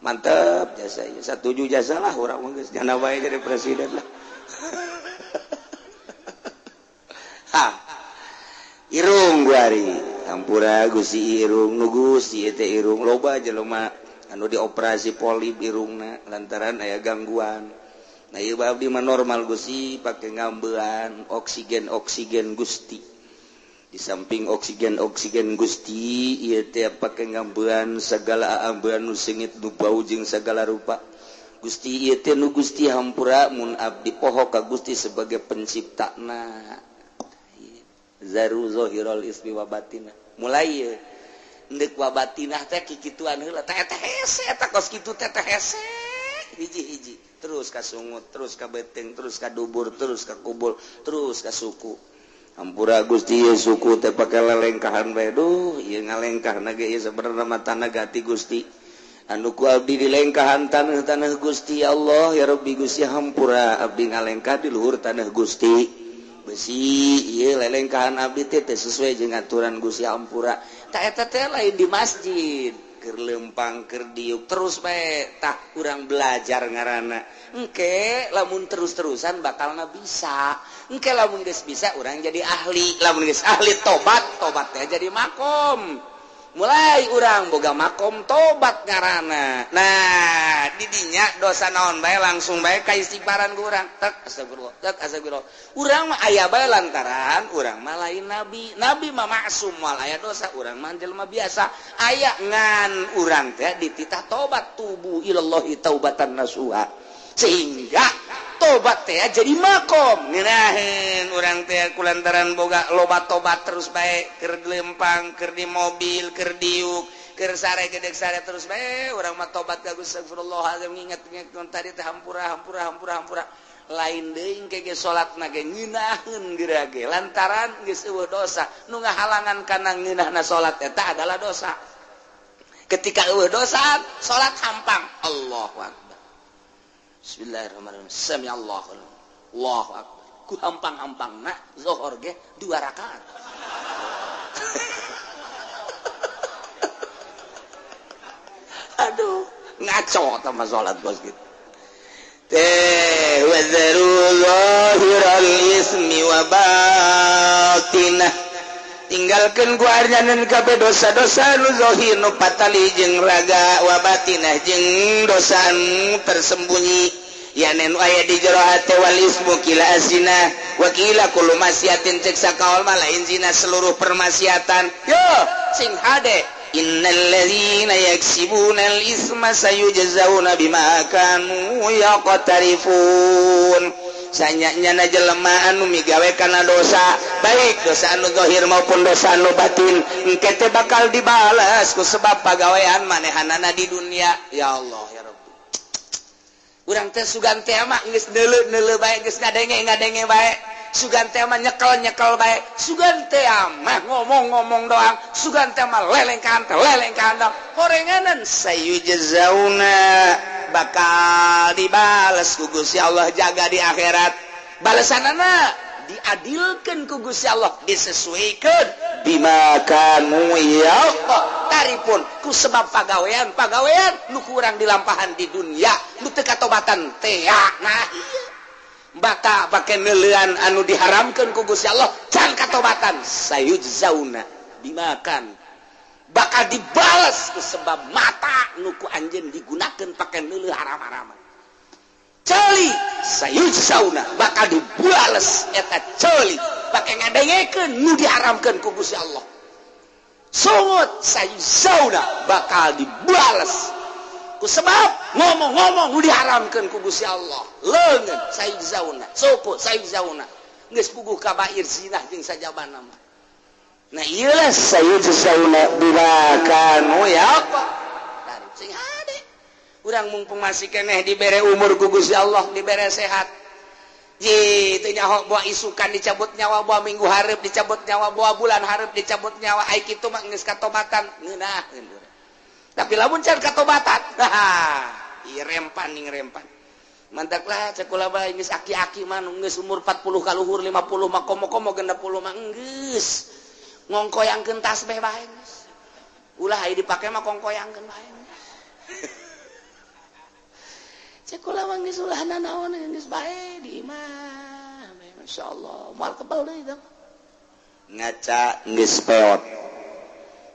mantap jasa ieu satuju jasa lah urang mah geus nyana bae jadi presiden lah ha irung guari hampura Gusti irung nu Gusti teh irung loba jelema anu dioperasi polip irungna lantaran aya gangguan nah ieu abdi mah normal Gusti pake ngambean oksigen Gusti di samping oksigen Gusti ieu teh pake ngambean sagala ambean nu seungit nu bau jeung sagala rupa Gusti ieu teh nu Gusti hampura mun abdi poho ka Gusti sebagai penciptana zaru zahirul ismi wa batina mulai ieu endek wa batinah teh kikituan heula teh hese eta kos kitu teh hese hiji-hiji terus ka sungut terus ka beteng terus ka dubur terus ka kubul terus ka suku hampura Gusti ieu suku teh pake lelengkahan bae duh ieu ngalengkahna ge ieu sabenerna mah tanah gati Gusti anu ku abdi di lengkahan taneuh Gusti ya Allah ya Rabbi Gusti hampura abdi ngalengkah di luhur tanah Gusti besi ieu lelengkahan abdi teh sesuai jeung aturan Gusti hampura tah eta teh lain di masjid keur lempang keur diuk terus bae tah urang belajar ngaranna engke lamun terus-terusan bakalna bisa engke lamun geus bisa urang jadi ahli lamun geus ahli tobat teh jadi makom mulai urang boga makom tobat ngaranna nah di dinya dosa naon bae langsung bae ka istighfaran ku urang tak astagfirullah urang mah aya bae lantaran urang mah lain nabi mah maksum moal aya dosa urang mah jelema biasa aya ngan urang teh dititah tobat tubu ilallahi taubatan nasuha sehingga tobat teh jadi makom ngeunaheun urang teh kulantaran boga loba tobat terus bae keur lempang keur di mobil keur diuk keur sare gedeg sare terus bae urang mah tobat ka Gusti astagfirullahalazim nginget-nginget tadi teh hampura lain deui engke ge salatna ge ngeunaheun geura ge lantaran geus eueuh dosa nu ngahalangan kana ngeunahna salat eta adalah dosa ketika eueuh dosa salat hampang Allahu akbar Bismillahirrahmanirrahim. Sami Allahu akbar. Ku hampang-hampangna zuhur ge 2 rakaat. Aduh, ngaco sama salat bos gitu. zahiral ismi wa batinah tinggalkeun ku arnyaneun kabeh dosa-dosa nu zahir nu patali jeung raga wa batinah jeung dosa anu tersembunyi yanen aya di jero hate wal ismu kila azina wa kila kullu masyiatin cek sakaul malain zina seluruh permaksiatan yo sing hade innal ladzina yaksibuna al isma sayujzauna bima kanu yaqtarifun sanyanya jelema anu migawe kana dosa baik dosa anu zahir maupun dosa anu batin engke teh bakal dibalas ku sebab pagawean manehanana di dunia ya Allah ya Rabbi urang teh sugan teh mah geus neuleuh bae geus ngadenge bae sugan teh mah nyekel bae sugan teh mah ngomong doang sugan teh mah lelengkan horenganan sayujzauna bakal dibales ku Gusti Allah jaga di akhirat balasanana diadilkeun ku Gusti Allah disesuaikeun bima kanu taripun ku sebab pagawean nu kurang dilampahan di dunia nu teu katobatan teh nah ieu baka pake neuleuan anu diharamkeun ku Gusti Allah can katobatan sayujzauna bima kan bakal dibalas ku sebab mata nu ku anjeun digunakeun pake neuleuh haram-haraman ceuli sayujzauna bakal dibales eta ceuli pake ngadengekeun nu diharamkeun ku Gusti Allah sungut sayujzauna bakal dibales ku sebab ngomong-ngomong nu diharamkeun ku Gusti Allah leungeun sayujzauna suku sayujzauna geus puguh kabair zina jeung sajabana mah nah iyalah sayujzauna bima kanu dari sing hade urang mumpung masih keneh dibere umur ku Gusti Allah dibere sehat ye teu nyaho bawa isukan dicabut nyawa bawa minggu hareup dicabut nyawa bawa bulan hareup dicabut nyawa ai kitu mah geus katobatan ngeunahkeun tapi lamun can katobatan ieu rempan mantak lah cekula bae geus aki-aki mah geus umur 40 kaluhur 50 mah komo-komo 60 mah geus ngongkoyangkeun tasbih bae geus ulah aya dipake mah kongkoyangkeun bae cekula mah geus ulah nanaon geus bae di imah masyaallah moal kebal deui tah ngaca geus peot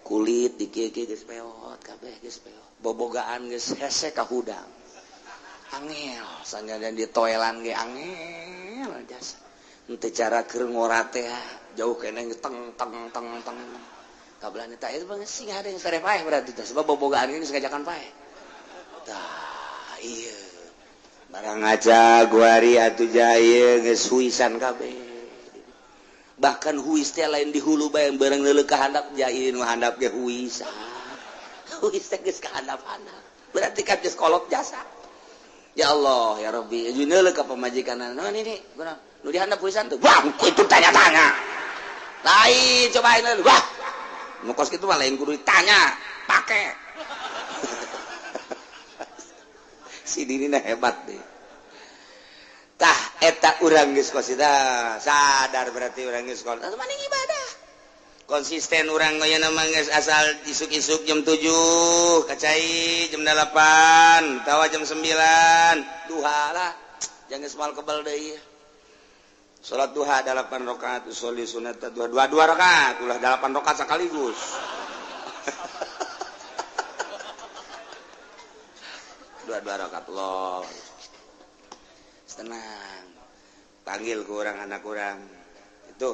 kulit dikeke geus peot kabeh geus peot bobogaan geus hese ka hudang angel sanjadan di toilan ge angel jasa henteu cara keur ngora teh jauh keneh teng kabelan eta ieu mah sing ada yang sare paeh berarti teh sebab bobogaan geus ngajakan paeh tah ieu barang aja guari atuh jaya geus huisan kabeh bahkan huis teh lain di hulu bae bareng neuleuh ka handap jai nu handap ge huis teh geus ka handap-handap berarti kan geus kolot jasa ya Allah ya Rabbi neuleuh ka pamajikanna naon ini nu di handap huisan tuh wah itu tanya-tanya lain cobain neuleuh wah nu kos kitu mah lain kudu ditanya pake si dirina hebat deh tah eta urang geus kos eta sadar berarti urang geus kos eta maning ibadah konsisten urang ayeuna mah geus asal isuk-isuk jam 7 kacai jam 8 tawa jam 9 duha lah jangan geus moal kebal deui salat duha 8 rakaat usolli sunat duha 2 rakaat ulah 8 rakaat sakaligus dua rakaat Allah tenang panggil ke orang anak orang itu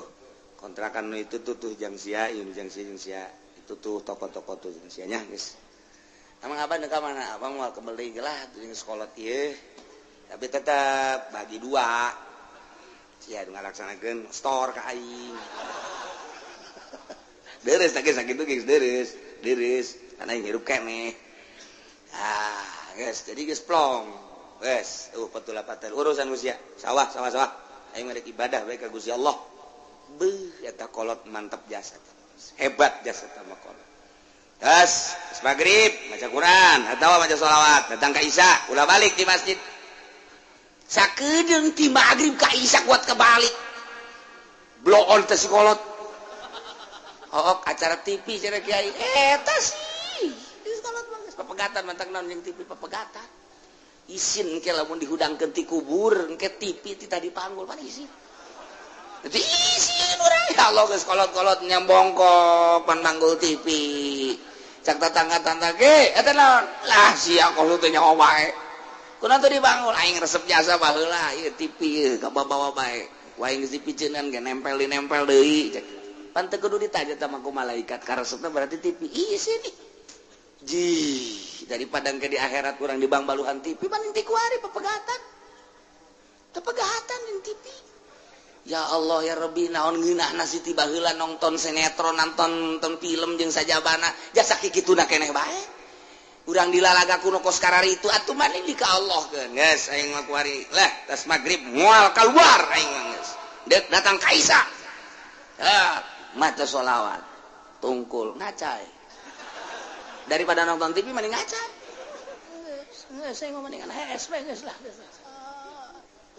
kontrakan itu tuh jang sia itu tuh toko-toko tuh jang sianya guys emang abang dekat mana abang mau kembali lah tuh sekolah ieu tapi tetap bagi dua sia ngalaksanakeun store ka aing deres sakit tuh guys deres karena aing hirup keneh guys jadi geus plong guys patulah patel urusan usia sawah aing merek ibadah bae ka Gusti Allah beuh eta kolot mantap jasa hebat jasa mah kolot gas maghrib maca Quran atawa maca sholawat datang ka Isya ulah balik di masjid sakedeung ti maghrib ka Isya kuat kebalik blow on teh si kolot acara TV cenah kiai eta sih papegatan mantang naon jeung TV papegatan isin ke lamun dihudangkeun ti kubur engke TV ti tadi panggul pan isin. Jadi isin urang ya Allah geus kolot-kolot nyambongkok pan manggul TV. Cak tetangga-tetangga ge eta naon? Lah sia kalau teh nyawa bae. Kunaon teh dibangun aing resep jasa baheula ieu TV ieu ka bawa bae. Waing geus dipiceunan ge nempel deui. Pan teu kudu ditaja sama ku malaikat karesepna berarti TV isin nih. Jih, daripada ke di akhirat kurang di bang baluhan TV paling ti kuari pepegatan. Tepegatan yang TV. Ya Allah ya Rabbi naon ngeunahna Siti baheula nonton sinetron nonton film jeung sajabana jasa kikituna keneh bae. Urang dilalagaku nu kos karari itu atuh mani di ka Allah keun. Geus aing mah kuari. Lah tas magrib moal keluar aing mah geus. Deuk datang Kaisa. Maca sholawat. Tungkul ngacai. Daripada nonton TV mending ngaca. Saya mau mendingan HSP geus lah.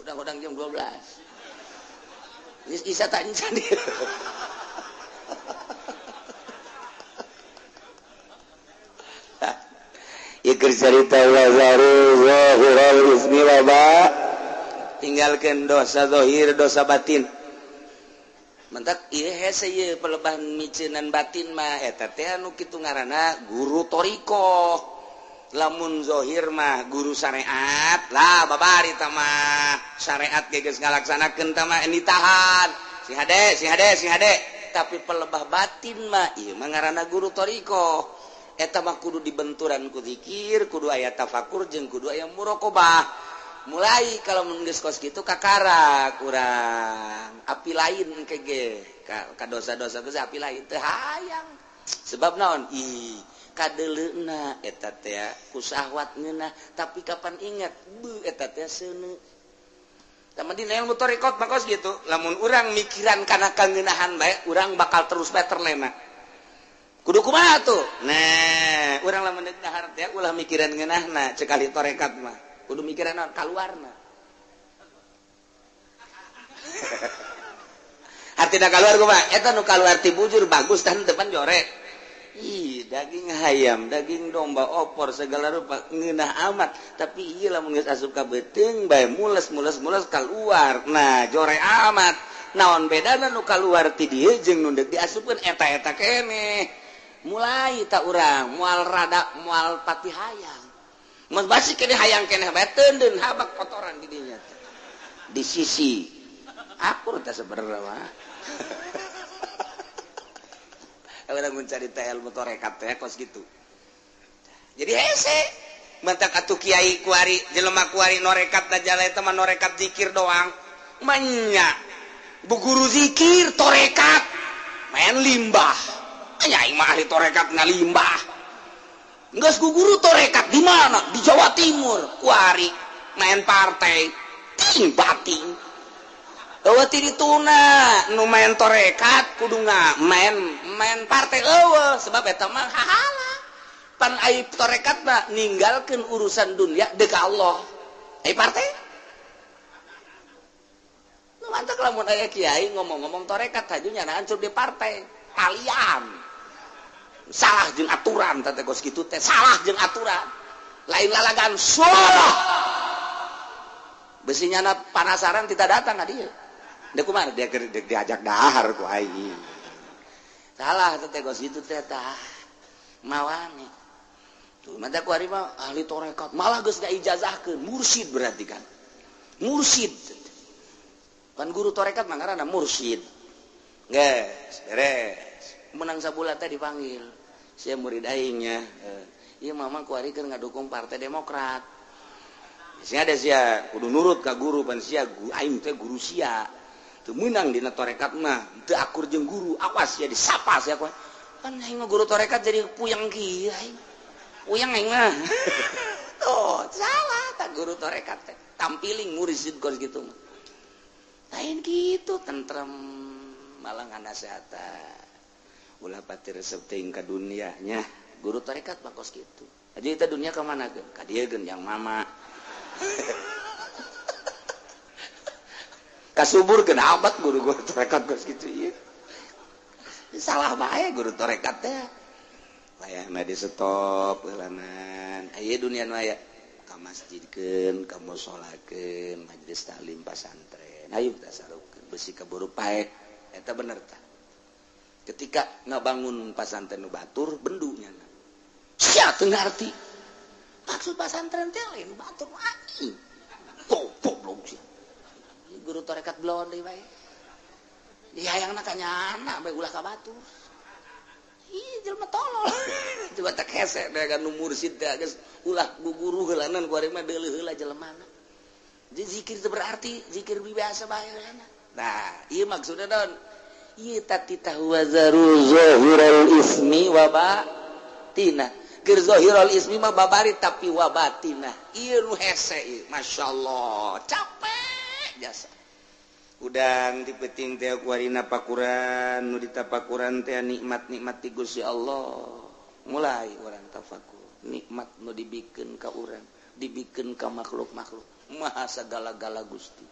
Udang-udang jam 12. Isa tanya dia. Ikir cerita wazaru zahiral ismi waba. Tinggalkan dosa zahir dosa batin. Mentak ieu hese ieu pelebahan micenan batin mah eta teh anu kitu ngaranna guru toriko. Lamun zahir mah guru syariat lah babari tah mah syariat ge geus ngalaksanakeun tah mah ditahan si hade tapi pelebah batin mah ieu mah ngaranna guru toriko eta mah kudu dibenturan ku zikir kudu aya tafakur jeung kudu aya muraqabah mulai kalau mun geus kos kitu kakarak urang api lain kege ka dosa-dosa geus api lain teu hayang sebab naon kadeleuna eta teh ku syahwat ngeunah tapi kapan ingat eta teh seuneu tah dina ilmu tarekat mah kos gitu lamun urang mikiran kana kangeunahan bae urang bakal terus bae terlena kudu kumaha tuh nah urang lamun deuk dahar teh ulah mikiran ngeunahna cekali tarekat mah kudu mikiran naon kaluarna artina kaluar kumaha eta nu kaluar ti bujur bagus tah depan jorek. Daging hayam, daging domba, opor segala rupa ngeunah amat, tapi ieu lamun geus asup ka beuteung bae mules kaluar. Nah, jore amat. Naon bedana nu kaluar ti dieu jeung nu deuk diasupkeun eta-eta keneh. Mulai ta urang moal rada moal pati hayang. Mun basi keneh hayang keneh bae teundeun habak kotoran di dinya. Di sisi akur teh sabenerna mah. Orang mencari ilmu tarekat teh kos gitu. Jadi hese mentak atuh kiai kuari jelema kuari norekat da jala eta mah norekat zikir doang. Manya bu guru zikir tarekat main limbah. Anya aing mah ahli tarekat ngalimbah. Geus ku guru tarekat di mana? Di Jawa Timur. Kuari main partai ting bating. Eueuh ti dituna nu main tarekat kudu main partai eueuh sebab eta mah hahala. Pan ai tarekat mah ninggalkeun urusan dunia deuk ka Allah. Ai partai? Nu mantak lamun aya kiai ngomong-ngomong tarekat haju nyana hancur di partai. Kalian salah jeung aturan teh kos kitu teh salah jeung aturan. Lain lalagan salah. Besi nyana panasaran tidak datang ka dieu. Deuk kumaha dia diajak dahar ku aing. Salah teh gos itu teh tah. Mawane. Tuh mata ku ari mah ahli tarekat, malah geus ngaijazahkeun, mursyid berarti kan. Mursyid. Kan guru tarekat mah ngaranna mursyid. Geus, beres. Menang sabulat teh dipanggil. Sia murid aing nya. Ieu mama ku ari keur ngadukung Partai Demokrat. Sia ada sia kudu nurut ka guru pan sia aing teh guru sia. Teu meunang dina tarekat mah teu akur jeung guru awas ya disapa sia ku kan aing mah guru tarekat jadi puyeng kieu aing puyeng aing mah oh salah tak guru tarekat teh tampiling murisid kos kitu mah lain kitu tentrem malah nganasehatan ulah pati resep teuing ka dunia nya guru tarekat mah kos kitu aja eta dunia ka mana geun ka dieu geun yang mama kasubur kena abad guru-guru tarekat kos gitu ieu. Salah bae guru tarekat teh. Layahna di stop heulanan. Aya dunia nu aya ka masjidkeun ka musolakeun majelis taklim pasantren ayo kita sarukeun besi kaburu pae eta bener tah ketika ngabangun pasantren nu batur bendunya sia teu ngarti maksud pasantren teh lain batur anjing goblok sih guru tarekat belon deui bae hayangna kanyana bae ulah ka batur ih jelema tolol coba tak hese dengan nu mursid teh geus ulah guguru heulanan ku ari mah deuleuh heula jelemana zikir teh berarti zikir biasa bae heulana nah ieu maksudna naon ieu tatitahu wazaru zahirul ismi wa batinah keur zahirul ismi mah babari tapi wa batinah ieu nu hese ieu masyaallah capek jasa udang dipeting teh ku harina pakuran nu ditapakuran teh nikmat-nikmat ti Gusti Allah mulai urang tafakur nikmat nu dibikeun ka urang dibikeun ka makhluk-makhluk maha sagala-gala Gusti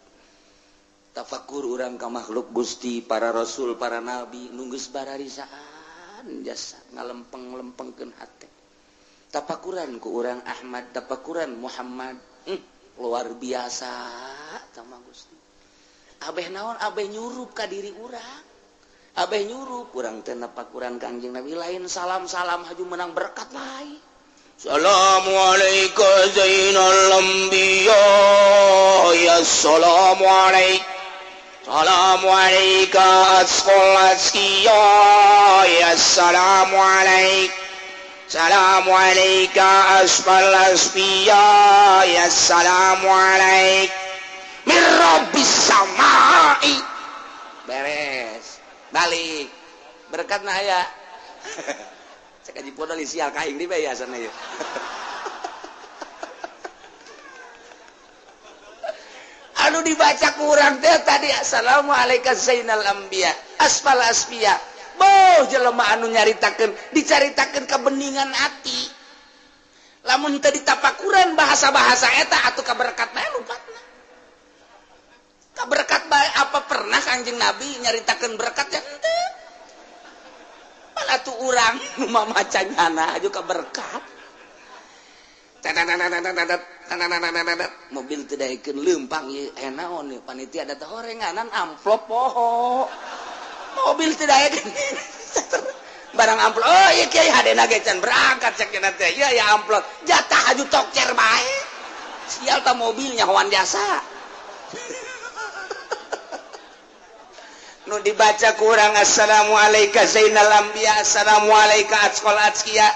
tafakur urang ka makhluk Gusti para rasul para nabi nu geus bararisaan jasa ngalempeng-lempengkeun hate tapakuran ku urang Ahmad tapakuran Muhammad luar biasa sama Gusti abeh naon abeh nyurup ka diri urang abeh nyurup urang teh napakuran Kangjeng Nabi lain salam-salam haju menang berkat lain Assalamualaikum zainal anbiya ya assalamualaikum asqal asqiya ya assalamualaikum asqal asqiya ya assalamualaikum min rabbis samai beres balik berkatna aya cek aji podol sial kaing di bae asana ieu anu dibaca ku urang teh tadi assalamualaikum zainal anbiya asfal asfiya boh jelema anu nyaritakeun dicaritakeun kebeningan ati lamun teu ditapakuran bahasa-bahasa eta atuh kaberkatna lupatna berkat apa pernah Kanjeng Nabi nyaritakeun berkat ya henteu malah tuh urang nu mamacanyana aju ka berkat mobil teu daekeun leumpang ieu naon ieu panitia da teh horenganan amplop poho mobil teu daekeun barang amplop oh ieu kiai hadena ge can berangkat cek teh ieu ya amplop jatah aju tokcer bae sial ta mobilnya hoan jasa nu dibaca kurang assalamualaikum zainal anbiya assalamualaikum asqal asqiya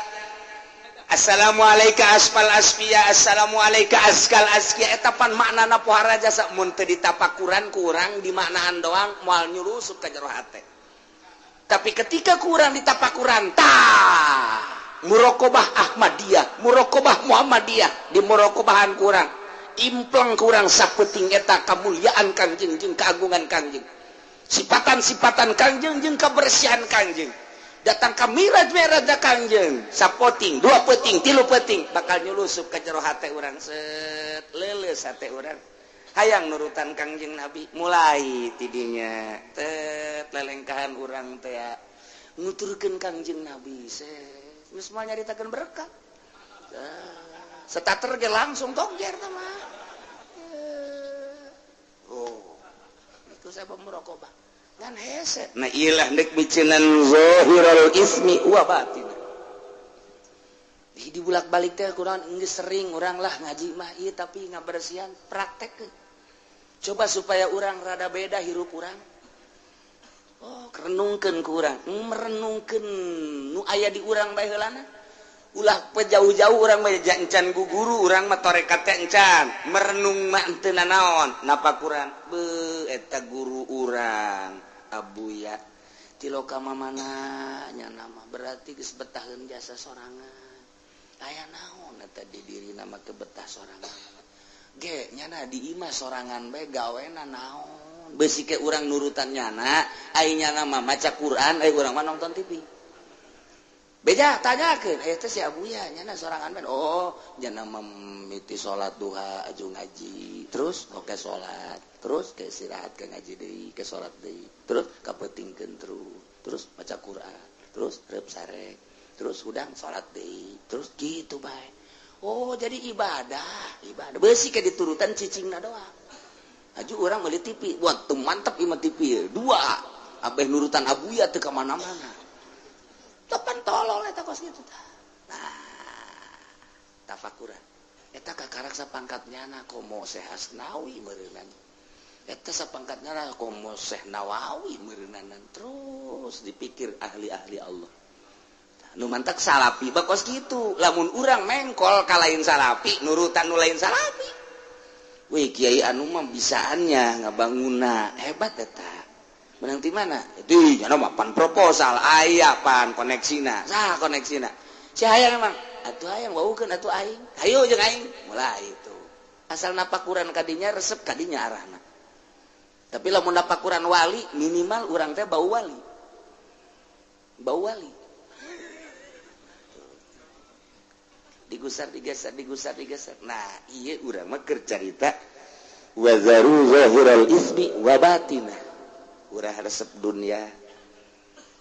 assalamualaikum asfal asfiya assalamualaikum asqal asqiya eta pan maknana pohara jasa mun teu ditapakuran kurang dimaknaan doang moal nyurusup ka jero hate tapi ketika kurang ditapakuran tah muraqabah Ahmadiyah muraqabah Muhammadiyah di muraqabahan kurang impleng kurang sapeting eta kamulyaan Kangjeng jeung keagungan Kangjeng sifatan-sifatan Kangjeng jeung kebersihan Kangjeng datang ka miraj-miraj da Kangjeng sapoting dua peuting tilu peuting bakal nyulusup ka jero hate urang set leuleus hate urang hayang nurutan Kangjeng Nabi mulai tidinya tet lelengkahan urang teh nguturkeun Kangjeng Nabi set geus moal nyaritakeun berkat starter ge langsung togjer teh mah oh itu saya pemuraqabah ngan hese nah iyalah nek micenan zahirul ismi wa batin di bulak-balik teh kurang geus sering urang lah ngaji mah ieu tapi ngabersihan praktekkeun coba supaya urang rada beda hirup urang oh renungkeun ku urang merenungkeun nu aya di urang bae heulana ulah pejauh-jauh urang bae encan guguru urang mah tarekat teh encan merenung mah teu naon napakuran beuh eta guru urang abuya tiloka mamana nya nama berarti geus betaheun jasa sorangan aya naon eta di dirina mah teu betah sorangan ge nyana di imah sorangan bae gawena naon beusi ke urang nurutan nyana ai nyana mah maca Quran ai urang mah nonton TV beja tanyakeun eta si abuya nyana sorangan bae oh nyana mimiti salat duha aju ngaji terus oke salat terus ke istirahat ke ngaji deui ke salat deui terus kapetingkeun terus baca Quran terus reup sareng terus udang salat deui terus gitu bae Oh jadi ibadah besi kayak diturutan cicingna doang. Aju orang beli TV buat tuh mantep ima TV dua abeh nurutan abuya teu ka mana-mana. Tepan tolol eta kos kitu tah. Nah, tafakuran. Eta kakarak sapangkatnyana komo Syekh Asnawi meureunana. Eta sapangkatnyana komo Syekh Nawawi meureunanan terus dipikir ahli-ahli Allah. Nu mantak salapi bakos kitu. Lamun urang mengkol kalain salapi nurutan nu lain salapi. Wih kiai anu mah bisaannya ngabangunna hebat eta. Menang di mana? Di nya mah pan proposal aya pan koneksina. Saha koneksina? Si hayang emang atuh hayang waukeun atuh aing. Hayu jeung aing. Mulai itu. Asal napakuran kadinya resep kadinya arahna. Tapi lamun napakuran wali minimal urang teh bau wali. Bau wali. Digusar digeser. Nah, iya urang mah keur carita wa zaru zahiral ismi wa batina. Urang resep dunia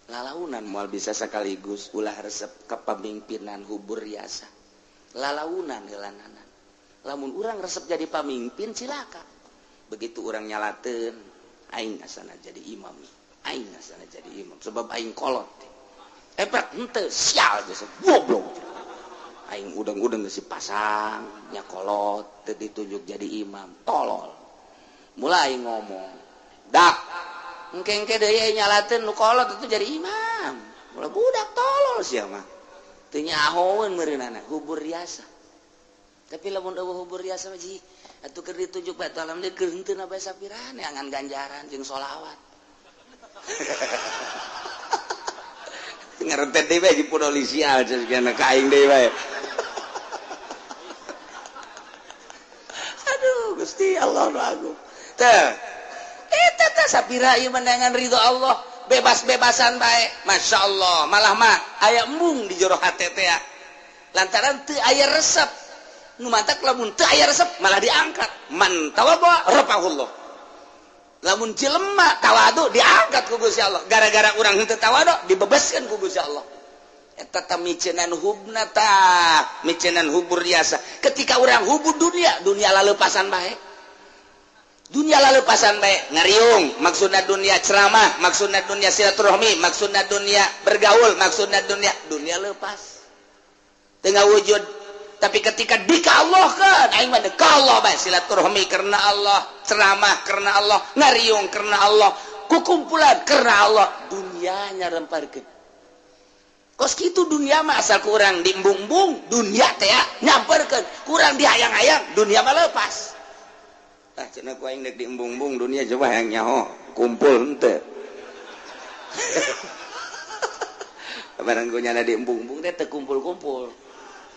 lalaunan moal bisa sekaligus ulah resep kepemimpinan hubur riasa. Lalaunan heulananan. Lamun urang resep jadi pamimpin cilaka. Begitu urang nyalateun aing asana jadi imam. Aing asana jadi imam sebab aing kolot. Epek henteu sial geus goblok. Aing udang-udang geus pasang nya kolot teu ditunjuk jadi imam tolol. Mulai ngomong dak engke-engke deui nyalateun nu kolot itu jadi imam ulah budak tolol sia mah teu nyahoeun meureunana hubur riasa. Tapi lamun eueuh hubur riasa mah ji atuh keur ditunjuk bae alhamdulillah keur henteu na bae sapirane angan ganjaran jeung sholawat. Ngarentet deui bae di polisial cenah ka aing deui bae. Aduh Gusti Allah nu agung. Teh. Eta teh sapira ieu menangan ridho Allah, bebas-bebasan bae. Masyaallah, malah mah aya embung di jero hate teh ya. Lantaran teu aya resep. Nu mantak lamun teu aya resep malah diangkat. Man tawaddu rafa'ullah. Lamun jelema tawadu diangkat ku Gusti Allah. Gara-gara urang henteu tawadu dibebaskeun ku Gusti Allah. Eta tah micenan hubna tah, micenan hubur riasa. Ketika urang hubur dunia laleupasan bae. Dunia laleupasan bae, ngariung, maksudna dunia ceramah, maksudna dunia silaturahmi, maksudna dunia bergaul, maksudna dunia leupas. Teu ngawujud. Tapi ketika dikallahkeun aing mah dikallah bae silaturahmi karena Allah, ceramah karena Allah, ngariung karena Allah, kukumpulan karena Allah, dunia nyaremparkeun. Kos kitu dunia mah asal kurang diembung-embung, dunia teh ya nyamperkeun, kurang dihayang-hayang, dunia mah leupas. Tah cenah ku aing dek diembung-embung dunia coba hayang nyaho, kumpul henteu. Barang ku nyana diembung-embung teh teu kumpul-kumpul.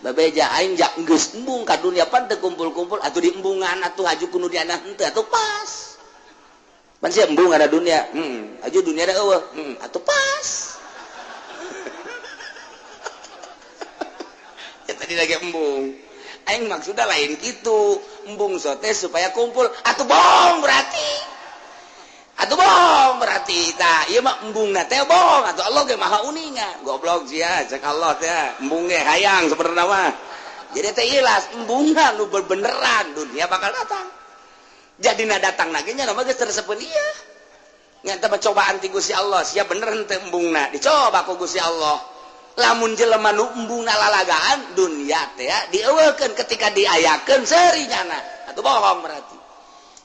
Babeja aing jak geus embung ka dunia pan teu kumpul-kumpul atuh diembungan atuh haju ku nu diana henteu atuh pas. Pan sia embung ada dunia, aju dunia da eueuh, atuh pas. Tadi lagi embung aing maksudnya lain gitu embung sote supaya kumpul atuh bohong berarti tah ieu mah embungna teh bohong atuh Allah ge maha uningan goblok sia cek Allah teh embung ge hayang sebenarnya mah jadi teh ilas embungna nu beneran dunia bakal datang jadi na datang lagi nya mah geus teresepeun ieu nya teh cobaan ti Gusti Allah sia bener henteu embungna dicoba ku Gusti Allah. Lamun jelema nu embungna lalagaan dunia teh ya dieuweukeun ketika diayakeun serinyana atuh bohong berarti.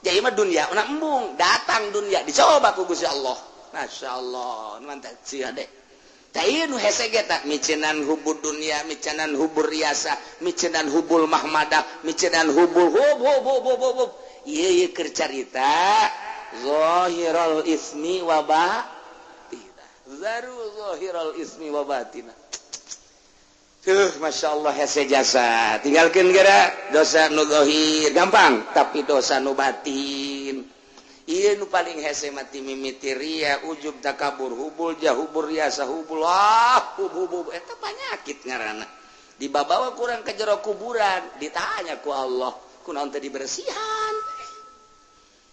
Jadi mah dunia una embung datang dunia dicoba ku Gusti Allah. Masyaallah mantap sia deh. Tah ieu nu hese ge tah micenan hubur dunia, micenan hubur riasa, micenan hubul mahmadah, micenan hubul hub. Ieu keur carita zahirul ismi wa zaru zahiral ismi wa batina. Masya Allah hese jasa tinggalkan gara dosa nu zahir gampang tapi dosa nu batin ieu nu paling hese mati mimiti ria ujub takabur hubul jahubur riasa hubul hubub eta panyakit ngaranna dibawa kurang ke jero kuburan ditanya ku Allah kunaon teh dibersihan.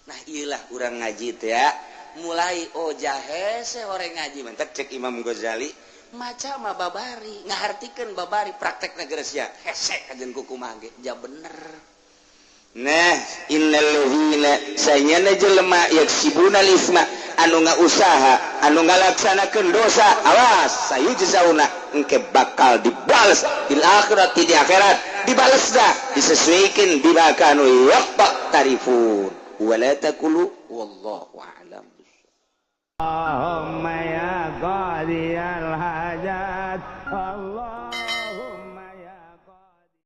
Nah iyalah urang ngaji teh ya mulai ojah hese orang ngaji mantap cek Imam Ghazali maca mah babari ngahartikeun babari praktek geus ya hesek ajeun kuku mah ge ja bener. Nah innal ladzina sayana jelema yaksibuna lisma anu ngausaha anu ngalaksanakeun dosa awas sayujzauna engke bakal dibales di akhirat di akhirat dibales dah disesuaikan bima kanu yaqta tarifun wala taqulu wallahu a'lam. Allahumma ya qadiyal hajat Allah